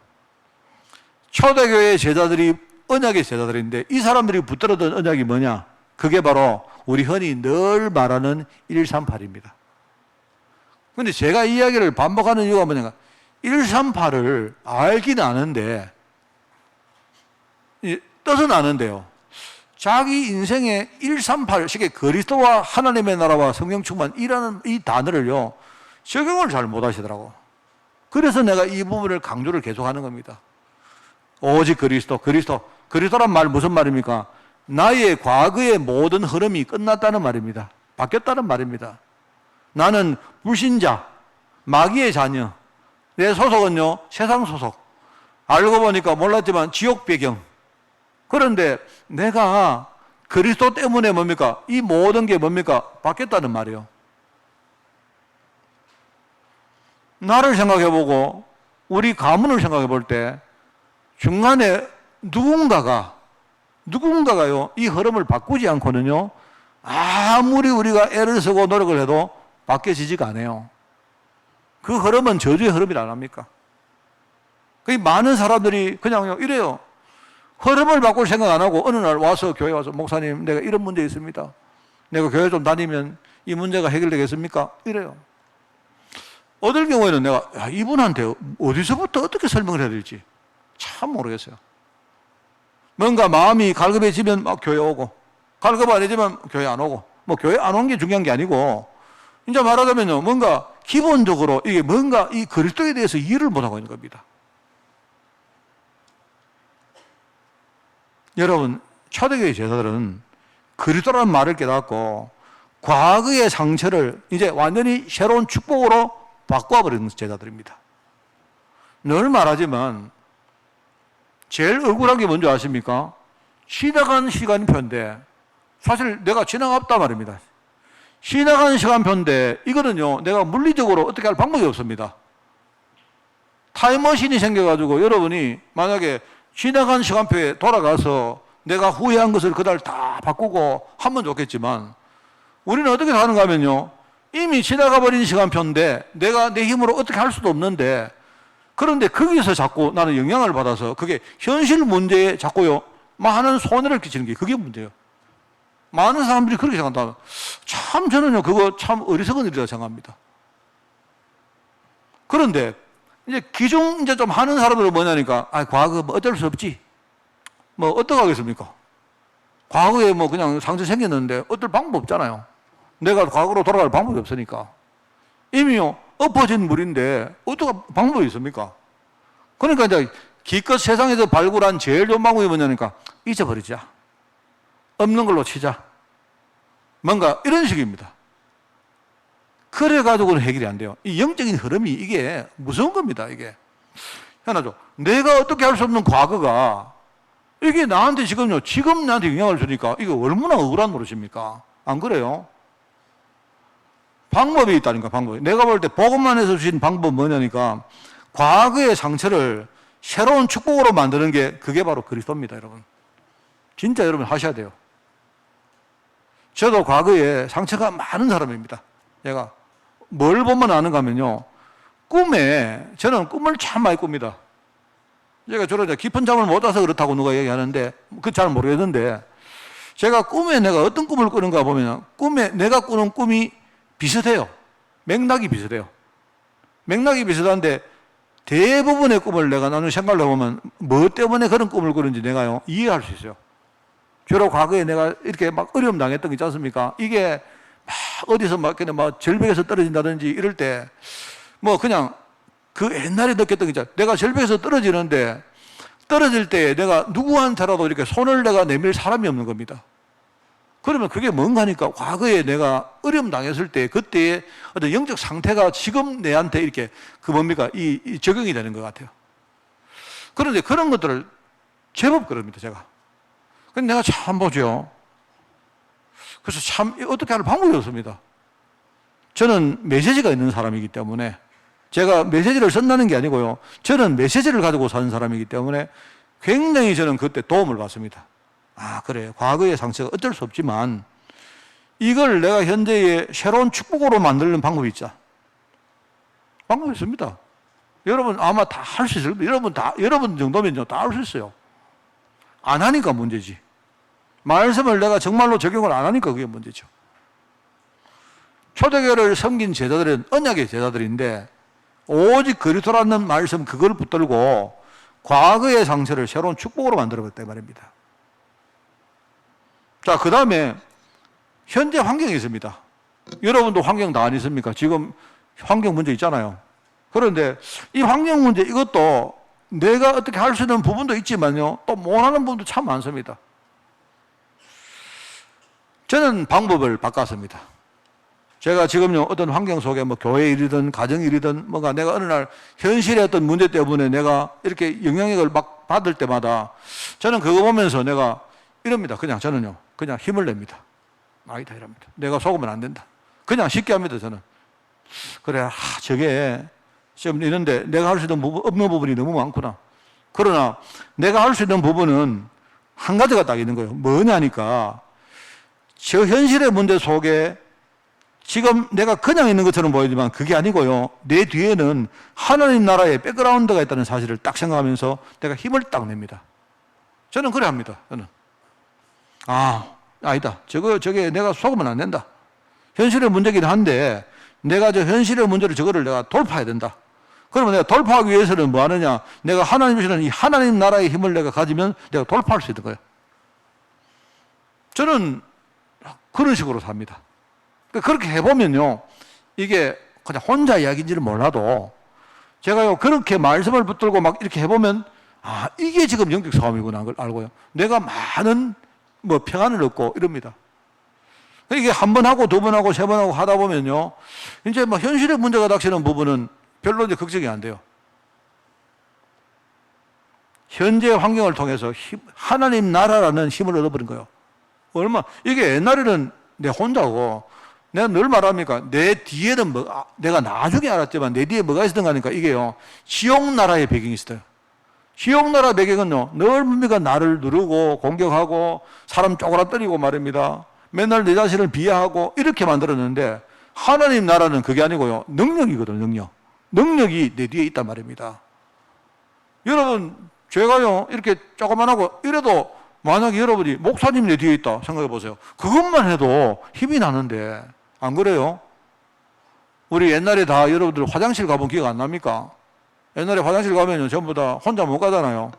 초대교회 제자들이 언약의 제자들인데 이 사람들이 붙들었던 언약이 뭐냐? 그게 바로 우리 흔히 늘 말하는 138입니다. 그런데 제가 이 이야기를 반복하는 이유가 뭐냐? 138을 알긴 아는데 뜻은 아는데요. 자기 인생의 138, 쉽게 그리스도와 하나님의 나라와 성령 충만이라는 이 단어를요, 적용을 잘 못하시더라고. 그래서 내가 이 부분을 강조를 계속하는 겁니다. 오직 그리스도란 말 무슨 말입니까? 나의 과거의 모든 흐름이 끝났다는 말입니다. 바뀌었다는 말입니다. 나는 불신자, 마귀의 자녀, 내 소속은요 세상 소속, 알고 보니까 몰랐지만 지옥 배경. 그런데 내가 그리스도 때문에 뭡니까? 이 모든 게 뭡니까? 바뀌었다는 말이에요. 나를 생각해보고 우리 가문을 생각해 볼 때 중간에 누군가가요 이 흐름을 바꾸지 않고는요 아무리 우리가 애를 쓰고 노력을 해도 바뀌어지지가 않아요. 그 흐름은 저주의 흐름이라 안 합니까? 많은 사람들이 그냥 이래요. 흐름을 바꿀 생각 안 하고 어느 날 와서 교회 와서 목사님 내가 이런 문제 있습니다. 내가 교회 좀 다니면 이 문제가 해결되겠습니까? 이래요. 어떨 경우에는 내가 이분한테 어디서부터 어떻게 설명을 해야 될지 참 모르겠어요. 뭔가 마음이 갈급해지면 막 교회 오고 갈급 안 해지면 교회 안 오고 뭐 교회 안 온 게 중요한 게 아니고 이제 말하자면요 뭔가 기본적으로 이게 뭔가 이 그리스도에 대해서 이해를 못하고 있는 겁니다. 여러분 초대교회 제자들은 그리스도라는 말을 깨닫고 과거의 상처를 이제 완전히 새로운 축복으로 바꿔버리는 제자들입니다. 늘 말하지만 제일 억울한 게 뭔지 아십니까? 지나간 시간표인데 사실 내가 지나갔단 말입니다. 지나간 시간표인데 이거는요 내가 물리적으로 어떻게 할 방법이 없습니다. 타임머신이 생겨가지고 여러분이 만약에 지나간 시간표에 돌아가서 내가 후회한 것을 그날 다 바꾸고 하면 좋겠지만 우리는 어떻게 사는가 하면요 이미 지나가 버린 시간표인데 내가 내 힘으로 어떻게 할 수도 없는데 그런데 거기서 자꾸 나는 영향을 받아서 그게 현실 문제에 자꾸요 많은 손해를 끼치는 게 그게 문제예요. 많은 사람들이 그렇게 생각한다. 참 저는요 그거 참 어리석은 일이라고 생각합니다. 그런데 이제 기중 이제 좀 하는 사람들은 뭐냐니까 과거 뭐 어쩔 수 없지. 뭐 어떡하겠습니까? 과거에 뭐 그냥 상처 생겼는데 어떨 방법 없잖아요. 내가 과거로 돌아갈 방법이 없으니까. 이미요 엎어진 물인데 어떻게 방법이 있습니까? 그러니까 이제 기껏 세상에서 발굴한 제일 좋은 방법이 뭐냐니까 잊어버리자. 없는 걸로 치자. 뭔가 이런 식입니다. 그래가지고는 해결이 안 돼요. 이 영적인 흐름이 이게 무서운 겁니다. 이게 하나죠. 내가 어떻게 할 수 없는 과거가 이게 나한테 지금 나한테 영향을 주니까 이게 얼마나 억울한 노릇입니까? 안 그래요? 방법이 있다니까, 방법이. 내가 볼 때 복음만 해서 주신 방법은 뭐냐니까, 과거의 상처를 새로운 축복으로 만드는 게 그게 바로 그리스도입니다, 여러분. 진짜 여러분 하셔야 돼요. 저도 과거에 상처가 많은 사람입니다. 제가 뭘 보면 아는가 하면요, 저는 꿈을 참 많이 꿉니다. 제가 주로 깊은 잠을 못 자서 그렇다고 누가 얘기하는데, 그 잘 모르겠는데, 제가 꿈에 내가 어떤 꿈을 꾸는가 보면, 꿈에 내가 꾸는 꿈이 비슷해요. 맥락이 비슷해요. 맥락이 비슷한데, 대부분의 꿈을 내가 나중에 생각을 해보면, 뭐 때문에 그런 꿈을 꾸는지 내가요, 이해할 수 있어요. 주로 과거에 내가 이렇게 막 어려움 당했던 게 있지 않습니까? 이게 막 어디서 막 그냥 막 절벽에서 떨어진다든지 이럴 때, 뭐 그냥 그 옛날에 느꼈던 게 있잖아요. 내가 절벽에서 떨어지는데, 떨어질 때 내가 누구한테라도 이렇게 손을 내가 내밀 사람이 없는 겁니다. 그러면 그게 뭔가 하니까 과거에 내가 어려움 당했을 때 그때의 어떤 영적 상태가 지금 내한테 이렇게 그 뭡니까? 이 적용이 되는 것 같아요. 그런데 그런 것들을 제법 그럽니다, 제가. 근데 내가 참 보죠. 그래서 참 어떻게 할 방법이 없습니다. 저는 메시지가 있는 사람이기 때문에, 제가 메시지를 쓴다는 게 아니고요, 저는 메시지를 가지고 사는 사람이기 때문에 굉장히 저는 그때 도움을 받습니다. 아, 그래, 과거의 상처가 어쩔 수 없지만 이걸 내가 현재의 새로운 축복으로 만드는 방법이 있자. 방법이 있습니다. 여러분 아마 다 할 수 있을 겁니다. 여러분 정도면요 다 할 수 있어요. 안 하니까 문제지. 말씀을 내가 정말로 적용을 안 하니까 그게 문제죠. 초대교회를 섬긴 제자들은 언약의 제자들인데, 오직 그리스도라는 말씀 그걸 붙들고 과거의 상처를 새로운 축복으로 만들어봤단 말입니다. 자, 그 다음에 현재 환경이 있습니다. 여러분도 환경 다 아니십니까? 지금 환경 문제 있잖아요. 그런데 이 환경 문제 이것도 내가 어떻게 할 수 있는 부분도 있지만요, 또 못하는 부분도 참 많습니다. 저는 방법을 바꿨습니다. 제가 지금요 어떤 환경 속에 뭐 교회 일이든 가정 일이든 뭔가 내가 어느 날 현실의 어떤 문제 때문에 내가 이렇게 영향력을 막 받을 때마다 저는 그거 보면서 내가 이럽니다. 그냥 저는요 그냥 힘을 냅니다. 아니다 이럽니다. 내가 속으면 안 된다. 그냥 쉽게 합니다. 저는. 그래, 저게 좀 있는데 내가 할 수 있는 부분, 없는 부분이 너무 많구나. 그러나 내가 할 수 있는 부분은 한 가지가 딱 있는 거예요. 뭐냐니까, 저 현실의 문제 속에 지금 내가 그냥 있는 것처럼 보이지만 그게 아니고요, 내 뒤에는 하나님 나라의 백그라운드가 있다는 사실을 딱 생각하면서 내가 힘을 딱 냅니다. 저는 그래 합니다. 저는 아니다. 저게 내가 속으면 안 된다. 현실의 문제긴 한데 내가 저 현실의 문제를 저거를 내가 돌파해야 된다. 그러면 내가 돌파하기 위해서는 뭐 하느냐? 내가 하나님 주시는 이 하나님 나라의 힘을 내가 가지면 내가 돌파할 수 있는 거예요. 저는 그런 식으로 삽니다. 그렇게 해보면요, 이게 그냥 혼자 이야기인지는 몰라도 제가요 그렇게 말씀을 붙들고 막 이렇게 해보면 이게 지금 영적 싸움이구나 그걸 알고요, 내가 많은 뭐 평안을 얻고 이럽니다. 이게 한 번 하고 두 번 하고 세 번 하고 하다 보면요, 이제 뭐 현실의 문제가 닥치는 부분은 별로 이제 걱정이 안 돼요. 현재 환경을 통해서 하나님 나라라는 힘을 얻어버린 거예요. 이게 옛날에는 내 혼자고, 내가 늘 말합니까? 내 뒤에는 내가 나중에 알았지만 내 뒤에 뭐가 있었던가 하니까 이게요, 지옥 나라의 배경이 있어요. 지옥 나라 배경은요, 늘 뭡니까? 나를 누르고 공격하고 사람 쪼그라뜨리고 말입니다. 맨날 내 자신을 비하하고 이렇게 만들었는데, 하나님 나라는 그게 아니고요, 능력이거든요. 능력이 내 뒤에 있단 말입니다. 여러분, 제가요 이렇게 조그만하고 이래도 만약에 여러분이 목사님 내 뒤에 있다 생각해 보세요. 그것만 해도 힘이 나는데, 안 그래요? 우리 옛날에 다 여러분들 화장실 가본 기억 안 납니까? 옛날에 화장실 가면요 전부 다 혼자 못 가잖아요.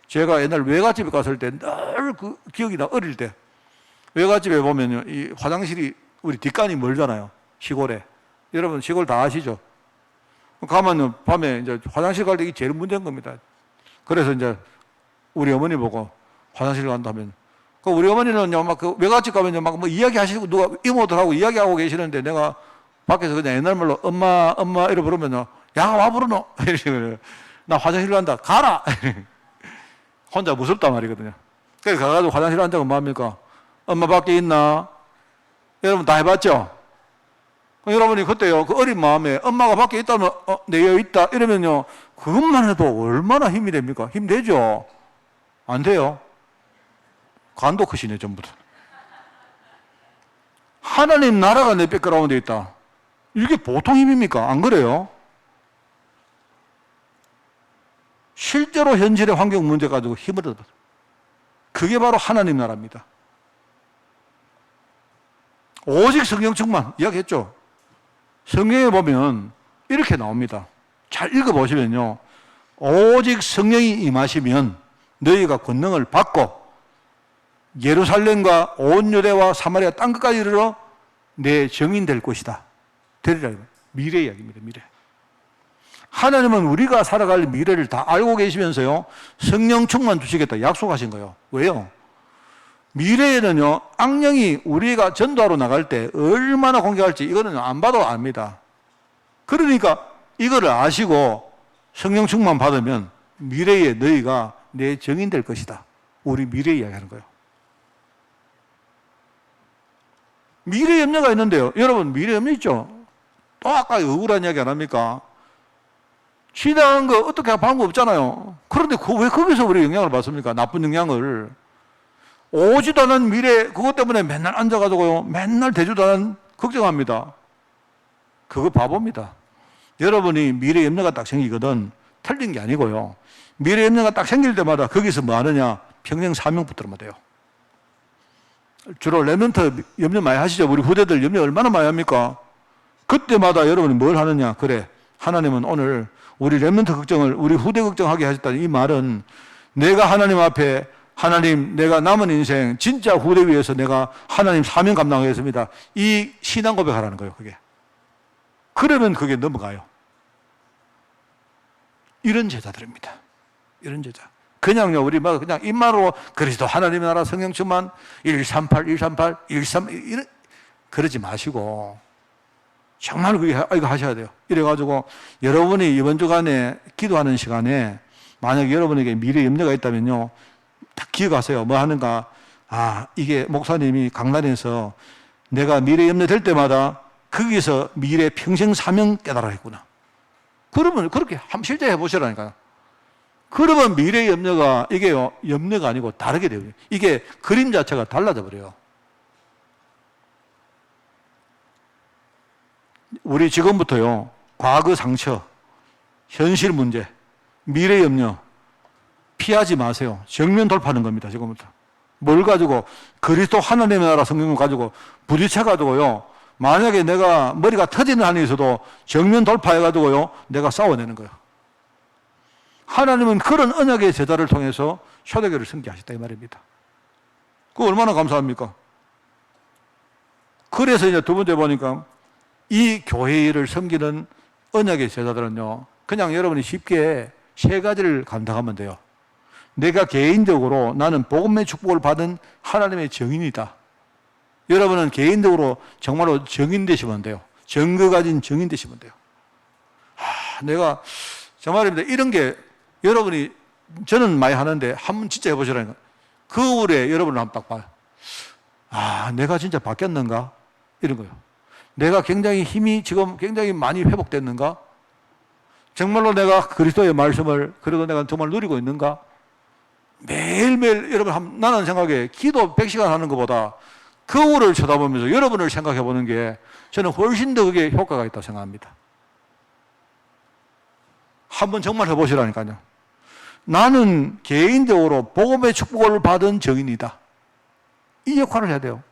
제가 옛날 외갓집에 갔을 때 늘 그 기억이 나. 어릴 때 외갓집에 보면요, 이 화장실이 우리 뒷간이 멀잖아요. 시골에. 여러분 시골 다 아시죠? 가면은 밤에 이제 화장실 갈 때 이게 제일 문제인 겁니다. 그래서 이제 우리 어머니 보고 화장실 간다면, 우리 어머니는 막 그 외갓집 가면 막 뭐 이야기하시고 누가 이모들하고 이야기하고 계시는데 내가 밖에서 그냥 옛날 말로 엄마 이래 부르면 야가 와 부르노 이러시면 나 화장실 간다 가라 혼자 무섭단 말이거든요. 그래서 가가지고 화장실 앉아서 뭐 합니까? 엄마 밖에 있나? 여러분 다 해봤죠? 여러분이 그때요, 그 어린 마음에 엄마가 밖에 있다면, 내여 있다. 이러면요, 그것만 해도 얼마나 힘이 됩니까? 힘되죠? 안 돼요? 간도 크시네, 전부 다. 하나님 나라가 내 백그라운드에 있다. 이게 보통 힘입니까? 안 그래요? 실제로 현실의 환경 문제 가지고 힘을 얻어. 그게 바로 하나님 나라입니다. 오직 성령 충만, 이야기했죠? 성경에 보면 이렇게 나옵니다. 잘 읽어보시면요. 오직 성령이 임하시면 너희가 권능을 받고 예루살렘과 온 유대와 사마리아 땅끝까지 이르러 내 증인 될 것이다. 되리라. 미래 이야기입니다. 미래. 하나님은 우리가 살아갈 미래를 다 알고 계시면서요. 성령 충만 주시겠다 약속하신 거예요. 왜요? 미래에는요, 악령이 우리가 전도하러 나갈 때 얼마나 공격할지 이거는 안 봐도 압니다. 그러니까 이거를 아시고 성령 충만 받으면 미래에 너희가 내 증인 될 것이다. 우리 미래 이야기하는 거예요. 미래 염려가 있는데요. 여러분 미래 염려 있죠? 또 아까 억울한 이야기 안 합니까? 신앙한 거 어떻게 할 방법 없잖아요. 그런데 왜 거기서 우리 영향을 받습니까? 나쁜 영향을. 오지도 않은 미래 그것 때문에 맨날 앉아가지고요. 맨날 대주도 않은 걱정합니다. 그거 바보입니다. 여러분이 미래 염려가 딱 생기거든 틀린 게 아니고요. 미래 염려가 딱 생길 때마다 거기서 뭐 하느냐? 평생 사명 붙들면 돼요. 주로 렘넌트 염려 많이 하시죠? 우리 후대들 염려 얼마나 많이 합니까? 그때마다 여러분이 뭘 하느냐? 그래, 하나님은 오늘 우리 렘넌트 걱정을 우리 후대 걱정하게 하셨다는 이 말은 내가 하나님 앞에 하나님 내가 남은 인생 진짜 후대 위해서 내가 하나님 사명 감당하겠습니다. 이 신앙 고백하라는 거예요. 그게. 그러면 그게 넘어가요. 이런 제자들입니다. 이런 제자. 그냥요, 우리 막 그냥 입만으로 그리스도 하나님의 나라 성령 충만 138, 138, 132 이런 그러지 마시고 정말 이거 하셔야 돼요. 이래가지고 여러분이 이번 주간에 기도하는 시간에 만약 여러분에게 미래 염려가 있다면요, 딱 기억하세요. 뭐 하는가? 아, 이게 목사님이 강단에서 내가 미래 염려 될 때마다 거기서 미래 평생 사명 깨달아 했구나. 그러면 그렇게 한번 실제 해보시라니까요. 그러면 미래 염려가 이게요, 염려가 아니고 다르게 돼요. 이게 그림 자체가 달라져 버려요. 우리 지금부터요, 과거 상처, 현실 문제, 미래 염려 피하지 마세요. 정면 돌파하는 겁니다. 지금부터. 뭘 가지고? 그리스도 하나님의 나라 성경을 가지고 부딪혀가지고요, 만약에 내가 머리가 터지는 한이 있어도 정면 돌파해가지고요, 내가 싸워내는 거예요. 하나님은 그런 언약의 제자를 통해서 초대교회를 승계하셨다 이 말입니다. 그거 얼마나 감사합니까? 그래서 이제 두 번째 보니까 이 교회를 섬기는 언약의 제자들은요, 그냥 여러분이 쉽게 세 가지를 감당하면 돼요. 내가 개인적으로 나는 복음의 축복을 받은 하나님의 증인이다. 여러분은 개인적으로 정말로 증인 되시면 돼요. 증거 가진 증인 되시면 돼요. 내가 정말입니다. 이런 게 여러분이 저는 많이 하는데 한번 진짜 해보시라니까. 거울에 여러분을 한번 딱 봐요. 아, 내가 진짜 바뀌었는가? 이런 거예요. 내가 굉장히 힘이 지금 굉장히 많이 회복됐는가? 정말로 내가 그리스도의 말씀을 그래도 내가 정말 누리고 있는가? 매일매일 여러분 나는 생각에 기도 100시간 하는 것보다 거울을 쳐다보면서 여러분을 생각해 보는 게 저는 훨씬 더 그게 효과가 있다고 생각합니다. 한번 정말 해보시라니까요. 나는 개인적으로 복음의 축복을 받은 증인이다. 이 역할을 해야 돼요.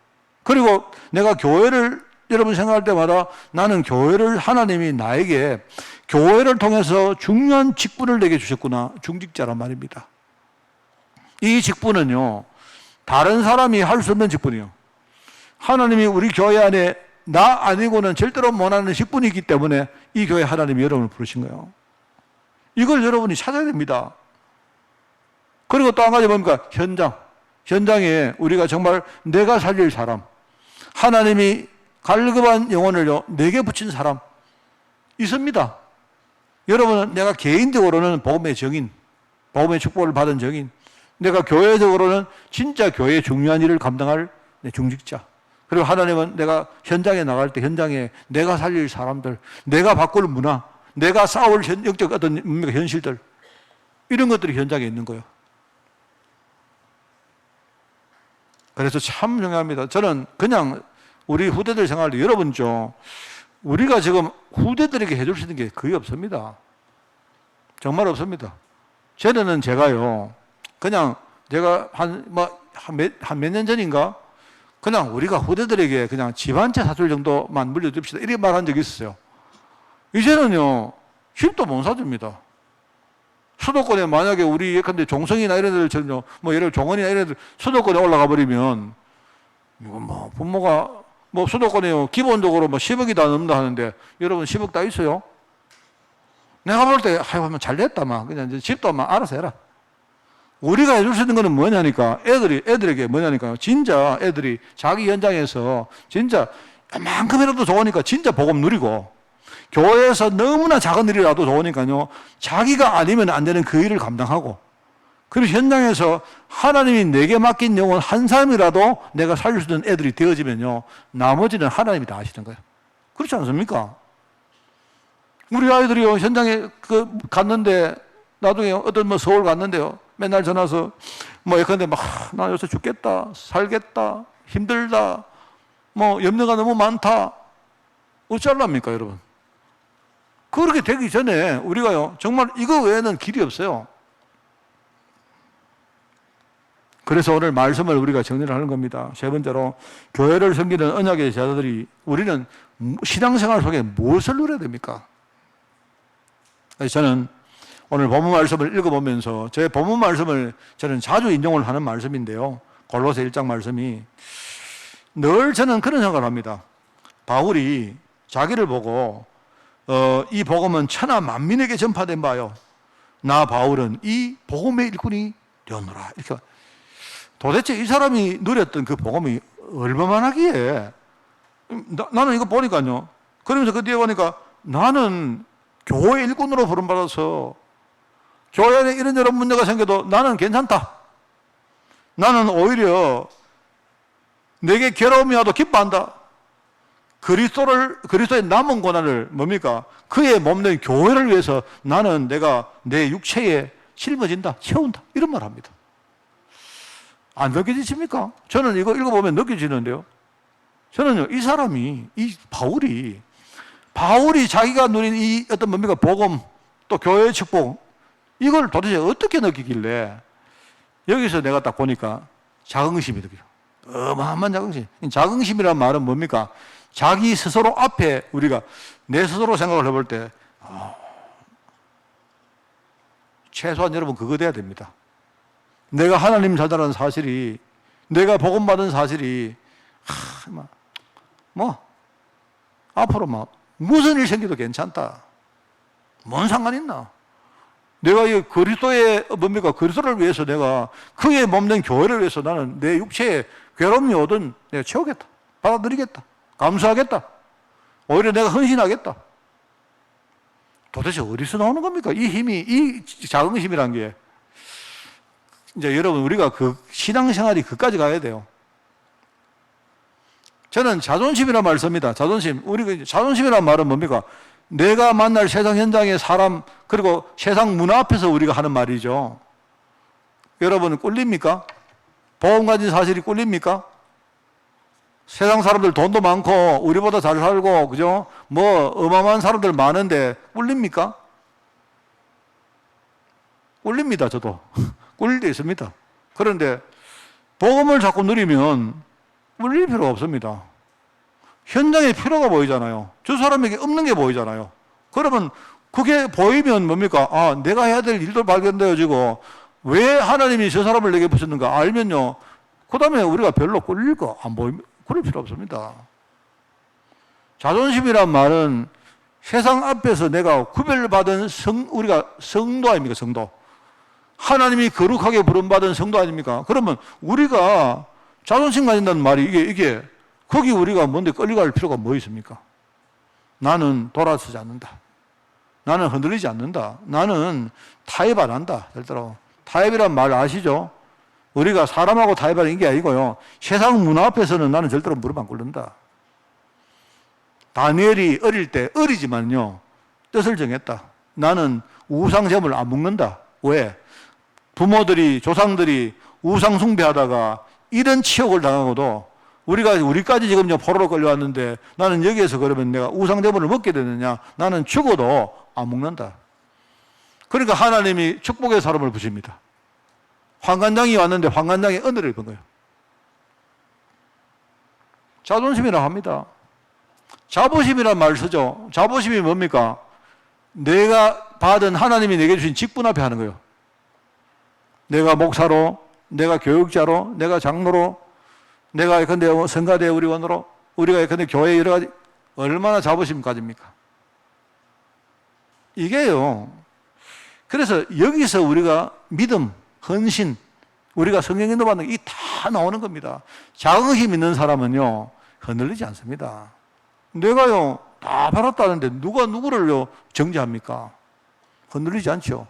그리고 내가 교회를 여러분 생각할 때마다 나는 교회를 하나님이 나에게 교회를 통해서 중요한 직분을 내게 주셨구나. 중직자란 말입니다. 이 직분은요, 다른 사람이 할 수 없는 직분이에요. 하나님이 우리 교회 안에 나 아니고는 절대로 못하는 직분이 있기 때문에 이 교회 하나님이 여러분을 부르신 거예요. 이걸 여러분이 찾아야 됩니다. 그리고 또 한 가지 뭡니까? 현장에 우리가 정말 내가 살릴 사람, 하나님이 갈급한 영혼을요, 내게 붙인 사람 있습니다. 여러분은 내가 개인적으로는 복음의 증인, 복음의 축복을 받은 증인, 내가 교회적으로는 진짜 교회의 중요한 일을 감당할 중직자. 그리고 하나님은 내가 현장에 나갈 때 현장에 내가 살릴 사람들, 내가 바꿀 문화, 내가 싸울 영적 어떤 현실들, 이런 것들이 현장에 있는 거예요. 그래서 참 중요합니다. 저는 그냥 우리 후대들 생활도 여러분죠, 우리가 지금 후대들에게 해줄 수 있는 게 거의 없습니다. 정말 없습니다. 전에는 제가요, 그냥 제가 한 몇 년 전인가 그냥 우리가 후대들에게 그냥 집 한 채 사줄 정도만 물려줍시다, 이렇게 말한 적이 있어요. 이제는요, 집도 못 사줍니다. 수도권에 만약에 우리 예컨대 종성이나 이런 애들처럼요, 뭐 예를 들어 종원이나 이런 애들 수도권에 올라가 버리면, 이거 뭐 부모가 뭐 수도권에요, 기본적으로 뭐 10억이 다 넘는다 하는데, 여러분 10억 다 있어요? 내가 볼 때, 아이고, 잘 됐다, 막. 그냥 이제 집도 막 알아서 해라. 우리가 해줄 수 있는 거는 뭐냐니까, 애들에게 뭐냐니까요. 진짜 애들이 자기 현장에서 진짜 만큼이라도 좋으니까 진짜 복음 누리고, 교회에서 너무나 작은 일이라도 좋으니까요, 자기가 아니면 안 되는 그 일을 감당하고, 그리고 현장에서 하나님이 내게 맡긴 영혼 한 사람이라도 내가 살릴 수 있는 애들이 되어지면요, 나머지는 하나님이 다 하시는 거예요. 그렇지 않습니까? 우리 아이들이요, 현장에 갔는데, 나중에 어떤 뭐 서울 갔는데요, 맨날 전화 와서, 뭐 예컨대 막, 나 요새 죽겠다, 살겠다, 힘들다, 뭐 염려가 너무 많다. 어쩌랍니까, 여러분? 그렇게 되기 전에 우리가요, 정말 이거 외에는 길이 없어요. 그래서 오늘 말씀을 우리가 정리를 하는 겁니다. 세 번째로, 교회를 섬기는 언약의 제자들이 우리는 신앙생활 속에 무엇을 누려야 됩니까? 저는 오늘 본문 말씀을 읽어보면서, 제 본문 말씀을 저는 자주 인용을 하는 말씀인데요, 골로새 1장 말씀이, 늘 저는 그런 생각을 합니다. 바울이 자기를 보고 이 복음은 천하 만민에게 전파된 바요, 나 바울은 이 복음의 일꾼이 되었노라, 이렇게. 도대체 이 사람이 누렸던 그 복음이 얼마만하기에, 나는 이거 보니까요, 그러면서 그 뒤에 보니까 나는 교회 일꾼으로 부름받아서 교회 안에 이런저런 문제가 생겨도 나는 괜찮다. 나는 오히려 내게 괴로움이 와도 기뻐한다. 그리스도의 남은 고난을 뭡니까? 그의 몸된 교회를 위해서 나는 내가 내 육체에 짊어진다, 채운다, 이런 말 합니다. 안 느껴지십니까? 저는 이거 읽어보면 느껴지는데요. 저는요, 이 사람이, 이 바울이 자기가 누린 이 어떤 뭡니까? 복음, 또 교회의 축복, 이걸 도대체 어떻게 느끼길래, 여기서 내가 딱 보니까 자긍심이 느껴요. 어마어마한 자긍심. 자긍심이란 말은 뭡니까? 자기 스스로 앞에 우리가 내 스스로 생각을 해볼 때, 최소한 여러분 그거 돼야 됩니다. 내가 하나님 자녀라는 사실이, 내가 복음 받은 사실이, 앞으로 무슨 일 생겨도 괜찮다. 뭔 상관 있나? 내가 이 그리스도의 그리스도를 위해서 내가 그의 몸된 교회를 위해서 나는 내 육체에 괴로움이 오든 내가 채우겠다. 받아들이겠다. 감수하겠다. 오히려 내가 헌신하겠다. 도대체 어디서 나오는 겁니까? 이 힘이, 이 자긍심이란 게. 이제 여러분, 우리가 그 신앙생활이 그까지 가야 돼요. 저는 자존심이란 말 씁니다. 자존심. 우리가 자존심이란 말은 뭡니까? 내가 만날 세상 현장의 사람, 그리고 세상 문화 앞에서 우리가 하는 말이죠. 여러분, 꿀립니까? 복음 가진 사실이 꿀립니까? 세상 사람들 돈도 많고, 우리보다 잘 살고, 그죠? 뭐, 어마어마한 사람들 많은데, 꿀립니까? 꿀립니다, 저도. 꿀릴 때 있습니다. 그런데, 복음을 자꾸 누리면, 꿀릴 필요가 없습니다. 현장에 필요가 보이잖아요. 저 사람에게 없는 게 보이잖아요. 그러면 그게 보이면 뭡니까? 내가 해야 될 일도 발견되어지고, 왜 하나님이 저 사람을 내게 부셨는가 알면요, 그 다음에 우리가 별로 꿀릴 거 안 보이면 그럴 필요 없습니다. 자존심이란 말은 세상 앞에서 내가 구별받은 우리가 성도 아닙니까? 성도. 하나님이 거룩하게 부름받은 성도 아닙니까? 그러면 우리가 자존심 가진다는 말이 이게 거기 우리가 뭔데 끌려갈 필요가 뭐 있습니까? 나는 돌아서지 않는다. 나는 흔들리지 않는다. 나는 타협 안 한다. 절대로. 타협이란 말 아시죠? 우리가 사람하고 타협하는 게 아니고요. 세상 문화 앞에서는 나는 절대로 무릎 안 꿇는다. 다니엘이 어릴 때 어리지만요. 뜻을 정했다. 나는 우상제물 안 먹는다. 왜? 부모들이 조상들이 우상 숭배하다가 이런 치욕을 당하고도 우리까지 지금 포로로 끌려왔는데 나는 여기에서 그러면 내가 우상제물을 먹게 되느냐? 나는 죽어도 안 먹는다. 그러니까 하나님이 축복의 사람을 부십니다. 환관장이 왔는데 환관장이 은혜를 입은 거예요. 자존심이라고 합니다. 자부심이란 말 쓰죠. 자부심이 뭡니까? 내가 받은 하나님이 내게 주신 직분 앞에 하는 거예요. 내가 목사로, 내가 교육자로, 내가 장로로, 내가 예컨대 성가대 우리원으로, 우리가 예컨대 교회 여러 가지 얼마나 자부심 가집니까? 이게요. 그래서 여기서 우리가 믿음, 헌신, 우리가 성경에 넣어받는 게 다 나오는 겁니다. 자긍심 있는 사람은요, 흔들리지 않습니다. 내가요, 다 받았다는데 누가 누구를요, 정죄합니까? 흔들리지 않죠.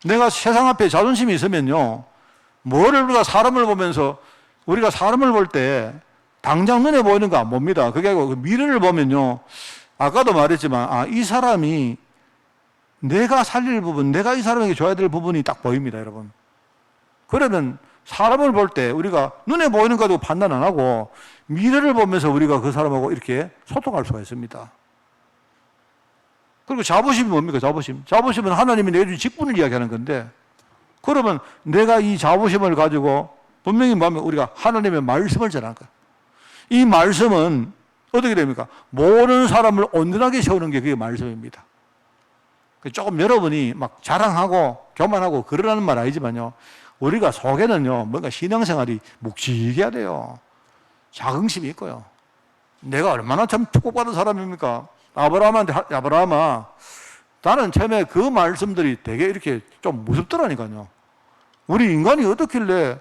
내가 세상 앞에 자존심이 있으면요, 뭐를 우리가 사람을 보면서, 우리가 사람을 볼 때 당장 눈에 보이는 거 안 봅니다. 그게 아니고 그 미래를 보면요, 아까도 말했지만, 이 사람이 내가 살릴 부분, 내가 이 사람에게 줘야 될 부분이 딱 보입니다, 여러분. 그러면 사람을 볼 때 우리가 눈에 보이는 거 가지고 판단 안 하고 미래를 보면서 우리가 그 사람하고 이렇게 소통할 수가 있습니다. 그리고 자부심이 뭡니까? 자부심은 하나님이 내준 직분을 이야기하는 건데, 그러면 내가 이 자부심을 가지고 분명히 뭐하면 우리가 하나님의 말씀을 전하는 거예요. 이 말씀은 어떻게 됩니까? 모든 사람을 온전하게 세우는 게 그게 말씀입니다. 조금 여러분이 막 자랑하고 교만하고 그러라는 말 아니지만요, 우리가 속에는요, 뭔가 신앙생활이 묵직해야 돼요. 자긍심이 있고요. 내가 얼마나 참 축복받은 사람입니까? 아브라함한테, 아브라함아, 나는 처음에 그 말씀들이 되게 이렇게 좀 무섭더라니까요. 우리 인간이 어떻길래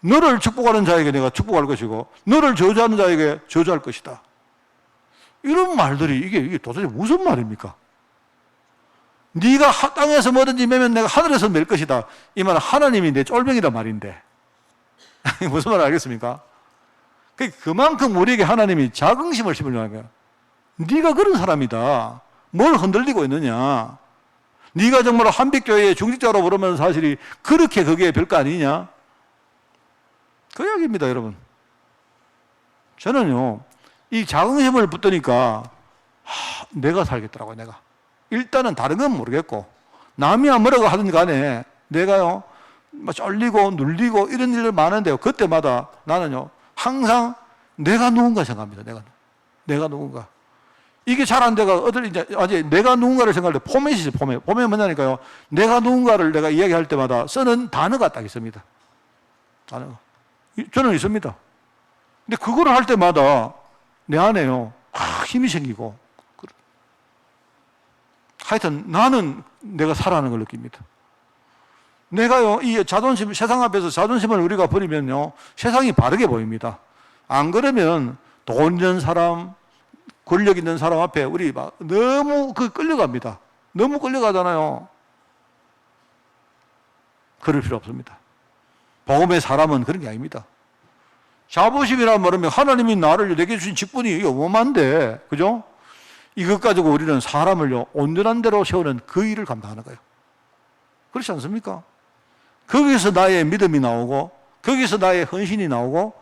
너를 축복하는 자에게 내가 축복할 것이고 너를 저주하는 자에게 저주할 것이다. 이런 말들이 이게 도대체 무슨 말입니까? 네가 땅에서 뭐든지 매면 내가 하늘에서 맬 것이다. 이 말은 하나님이 내 쫄병이란 말인데 무슨 말 알겠습니까? 그만큼 우리에게 하나님이 자긍심을 심으려는 거야. 네가 그런 사람이다. 뭘 흔들리고 있느냐? 네가 정말 한빛교회의 중직자로 부르면 사실이 그렇게 그게 별거 아니냐? 그 이야기입니다, 여러분. 저는요, 이 자긍심을 붙드니까 내가 살겠더라고요, 내가. 일단은 다른 건 모르겠고 남이야 뭐라고 하든 간에 내가요 막 쫄리고 눌리고 이런 일들 많은데요, 그때마다 나는요 항상 내가 누군가 생각합니다. 내가 누군가. 이게 잘 안 돼가 아직 내가 누군가를 생각할 때 포맷이죠. 포맷 뭐냐니까요, 내가 누군가를 내가 이야기할 때마다 쓰는 단어가 딱 있습니다. 단어가 저는 있습니다. 근데 그거를 할 때마다 내 안에요 힘이 생기고, 하여튼 나는 내가 살아가는 걸 느낍니다. 내가요, 이 자존심, 세상 앞에서 자존심을 우리가 버리면요, 세상이 바르게 보입니다. 안 그러면 돈 있는 사람, 권력 있는 사람 앞에 우리 막 너무 끌려갑니다. 너무 끌려가잖아요. 그럴 필요 없습니다. 복음의 사람은 그런 게 아닙니다. 자부심이라는 말은 하나님이 나를 내게 주신 직분이 어마어마한데, 그죠? 이것 가지고 우리는 사람을요, 온전한 대로 세우는 그 일을 감당하는 거예요. 그렇지 않습니까? 거기서 나의 믿음이 나오고, 거기서 나의 헌신이 나오고,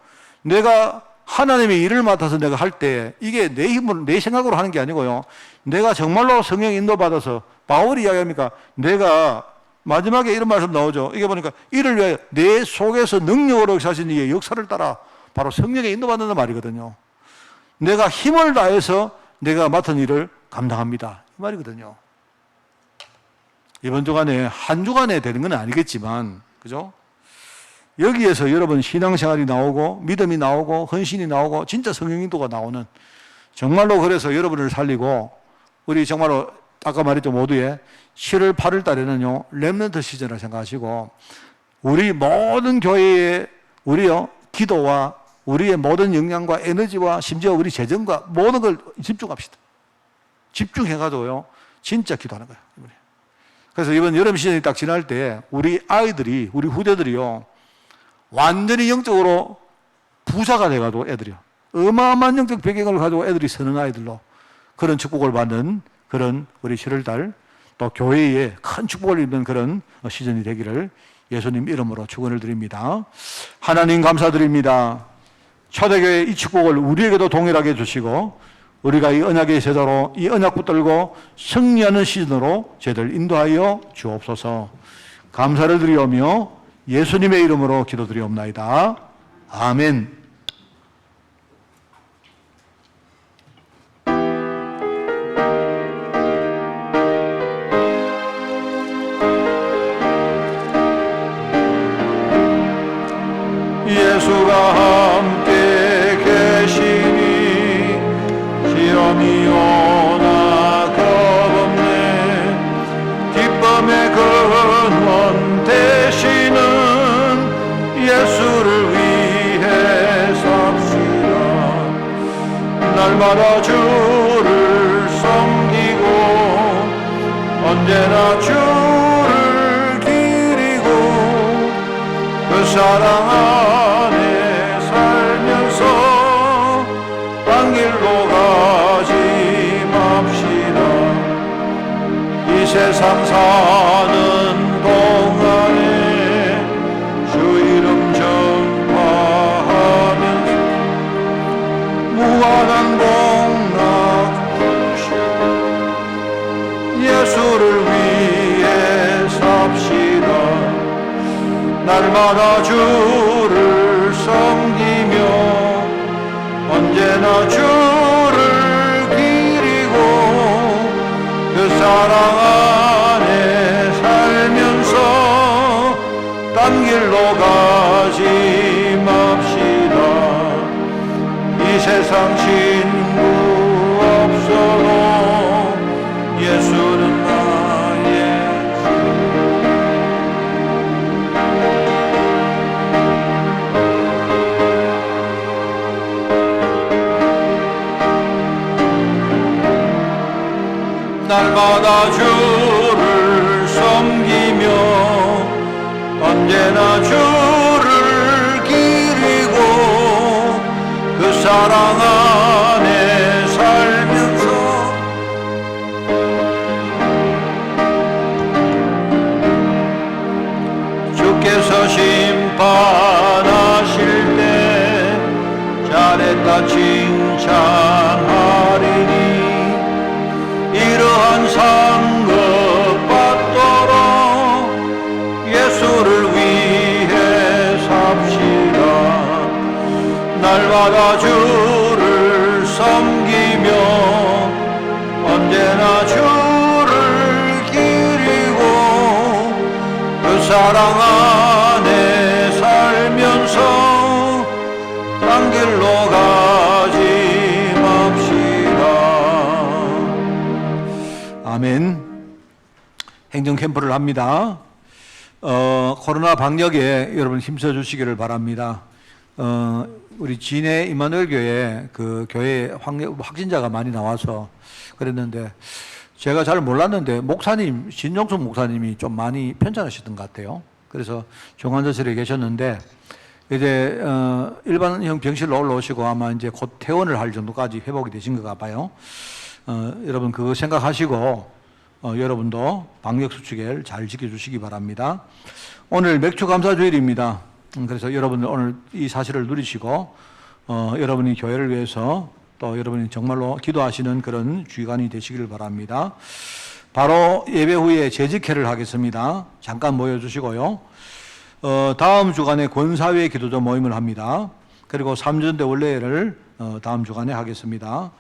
내가 하나님의 일을 맡아서 내가 할 때, 이게 내 힘으로, 내 생각으로 하는 게 아니고요, 내가 정말로 성령 인도받아서, 바울이 이야기합니까? 내가, 마지막에 이런 말씀 나오죠. 이게 보니까, 이를 위하여 내 속에서 능력으로 사신 이의 역사를 따라, 바로 성령에 인도받는다는 말이거든요. 내가 힘을 다해서 내가 맡은 일을 감당합니다, 이 말이거든요. 이번 주간에 한 주간에 되는 건 아니겠지만, 그죠? 여기에서 여러분 신앙생활이 나오고 믿음이 나오고 헌신이 나오고 진짜 성령인도가 나오는, 정말로 그래서 여러분을 살리고, 우리 정말로 아까 말했죠, 모두에 7월 8월 달에는요 렘넌트 시즌을 생각하시고, 우리 모든 교회의 우리요 기도와 우리의 모든 역량과 에너지와 심지어 우리 재정과 모든 걸 집중합시다. 집중해가지고요 진짜 기도하는 거예요. 그래서 이번 여름 시즌이 딱 지날 때 우리 아이들이, 우리 후대들이요, 완전히 영적으로 부자가 돼가지고 애들이요, 어마어마한 영적 배경을 가지고 애들이 서는 아이들로 그런 축복을 받는 그런 우리 7월달 또 교회에 큰 축복을 입는 그런 시즌이 되기를 예수님 이름으로 축원을 드립니다. 하나님 감사드립니다. 초대교회 이 축복을 우리에게도 동일하게 해주시고 우리가 이 언약의 제자로 이 언약 붙들고 승리하는 시즌으로 저희들 인도하여 주옵소서. 감사를 드리오며 예수님의 이름으로 기도드리옵나이다. 아멘. 예수가 함께 계시니 시험이 오나 겁없네. 기쁨의 근원 되시는 예수를 위해 삽시다. 날마다 주를 섬기고 언제나 주를 기리고 그 사랑 안에 살면서 딴 길로 가지 맙시다. 이 세상 사는 동안에 주 이름 전파하면서 무한한 복락 예수를 위해 삽시다. 날마다 주를 섬기며 언제나 주를 기리고 그 사랑 안에 살면서 딴 길로 가지 맙시다. 이 세상 친구 없어도 예수는 나의 날마다 주를 섬기며 언제나 주를 기리고 그 사랑 안에 살면서 주께서 심판하실 때 잘했다 칭찬하리니 이러한 상급 받도록 예수를 위해 삽시다. 날마다 주를 섬기며 언제나 주를 기리고 그 사랑 안에 살면서 딴 길로 가지 맙시다. 아멘. 행정 캠프를 합니다. 코로나 방역에 여러분 힘써 주시기를 바랍니다. 우리 진해 이마누엘 교회 그 교회 확진자가 많이 나와서 그랬는데 제가 잘 몰랐는데 목사님 진종숙 목사님이 좀 많이 편찮으시던 것 같아요. 그래서 중환자실에 계셨는데 이제 일반형 병실로 올라오시고 아마 이제 곧 퇴원을 할 정도까지 회복이 되신 것 같아요. 여러분 그거 생각하시고 여러분도 방역 수칙을 잘 지켜주시기 바랍니다. 오늘 맥주 감사 주일입니다. 그래서 여러분들 오늘 이 사실을 누리시고 여러분이 교회를 위해서 또 여러분이 정말로 기도하시는 그런 주간이 되시기를 바랍니다. 바로 예배 후에 재직회를 하겠습니다. 잠깐 모여주시고요. 다음 주간에 권사회 기도자 모임을 합니다. 그리고 3주년대 원례회를 다음 주간에 하겠습니다.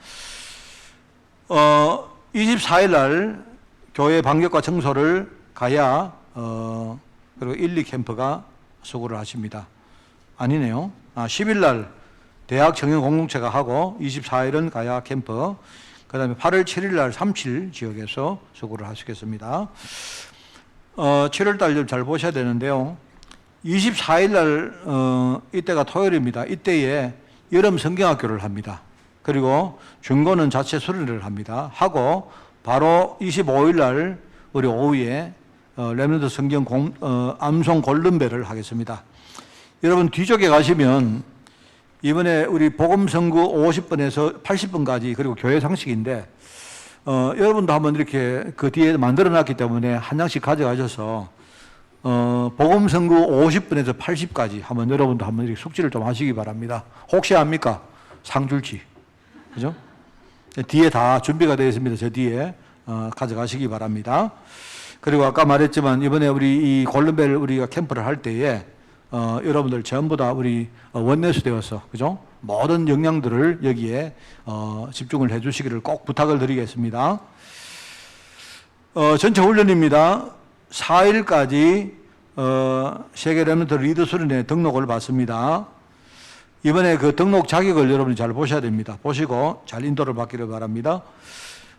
24일 날 교회 방역과 청소를 가야 그리고 1, 2캠프가 수고를 하십니다. 아니네요. 10일 날 대학 청년 공동체가 하고 24일은 가야 캠프, 그 다음에 8월 7일 날 37 지역에서 수고를 하시겠습니다. 7월 달 좀 잘 보셔야 되는데요. 24일 날 이때가 토요일입니다. 이때에 여름 성경학교를 합니다. 그리고 중고는 자체 수련회를 합니다. 하고 바로 25일 날 우리 오후에 렘넌트 성경 암송 골든벨을 하겠습니다. 여러분 뒤쪽에 가시면 이번에 우리 복음성구 50번에서 80번까지 그리고 교회 상식인데 여러분도 한번 이렇게 그 뒤에 만들어놨기 때문에 한 장씩 가져가셔서 복음성구 50번에서 80까지 한번 여러분도 한번 이렇게 숙지를 좀 하시기 바랍니다. 혹시 압니까? 상 줄지. 그죠? 뒤에 다 준비가 되어 있습니다. 저 뒤에 가져가시기 바랍니다. 그리고 아까 말했지만 이번에 우리 이 골든벨 우리가 캠프를 할 때에 여러분들 전부 다 우리 원내수 되어서 그죠? 모든 역량들을 여기에 집중을 해 주시기를 꼭 부탁을 드리겠습니다. 전체 훈련입니다. 4일까지 세계 렘넌트 리더 수련회 등록을 받습니다. 이번에 그 등록 자격을 여러분이 잘 보셔야 됩니다. 보시고 잘 인도를 받기를 바랍니다.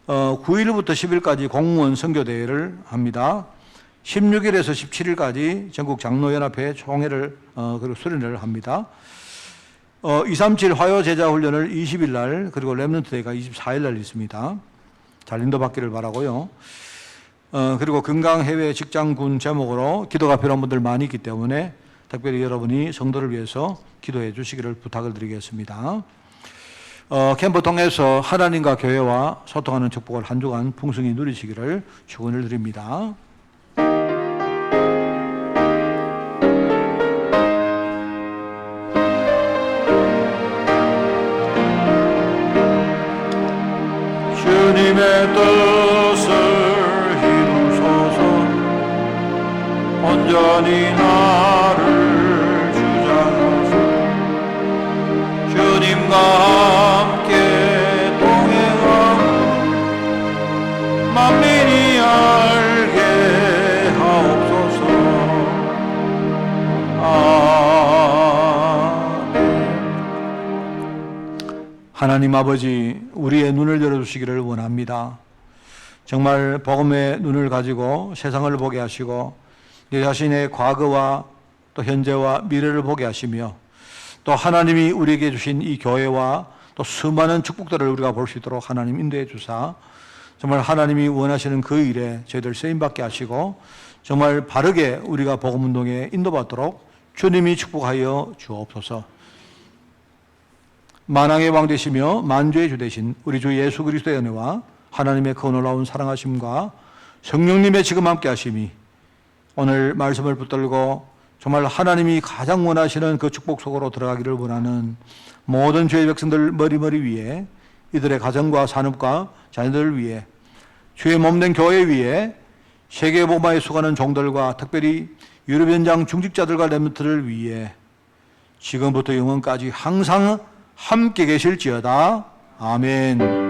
9일부터 10일까지 공무원 선교대회를 합니다. 16일에서 17일까지 전국 장로연합회 총회를 그리고 수련회를 합니다. 237 화요 제자 훈련을 20일 날 그리고 렘넌트 대회가 24일 날 있습니다. 잘 인도받기를 바라고요. 그리고 건강 해외 직장군 제목으로 기도가 필요한 분들 많이 있기 때문에 특별히 여러분이 성도를 위해서 기도해 주시기를 부탁을 드리겠습니다. 캠프 통해서 하나님과 교회와 소통하는 축복을 한 주간 풍성히 누리시기를 축원을 드립니다. 주님의 뜻을 이루소서 온전히 나를 주장하소 주님과 함께 동행하고 만민이 알게 하옵소서. 아멘. 하나님 아버지, 우리의 눈을 열어주시기를 원합니다. 정말 복음의 눈을 가지고 세상을 보게 하시고 내 자신의 과거와 또 현재와 미래를 보게 하시며 또 하나님이 우리에게 주신 이 교회와 또 수많은 축복들을 우리가 볼 수 있도록 하나님 인도해 주사 정말 하나님이 원하시는 그 일에 저희들 쓰임받게 하시고 정말 바르게 우리가 복음운동에 인도받도록 주님이 축복하여 주옵소서. 만왕의 왕 되시며 만주의 주 되신 우리 주 예수 그리스도의 은혜와 하나님의 그 놀라운 사랑하심과 성령님의 지금 함께 하심이 오늘 말씀을 붙들고 정말 하나님이 가장 원하시는 그 축복 속으로 들어가기를 원하는 모든 주의 백성들 머리머리 위에 이들의 가정과 산업과 자녀들을 위해 주의 몸된 교회 위에 세계 복음화에 수고하는 종들과 특별히 유럽 현장 중직자들과 렘넌트를 위해 지금부터 영원까지 항상 함께 계실지어다. 아멘.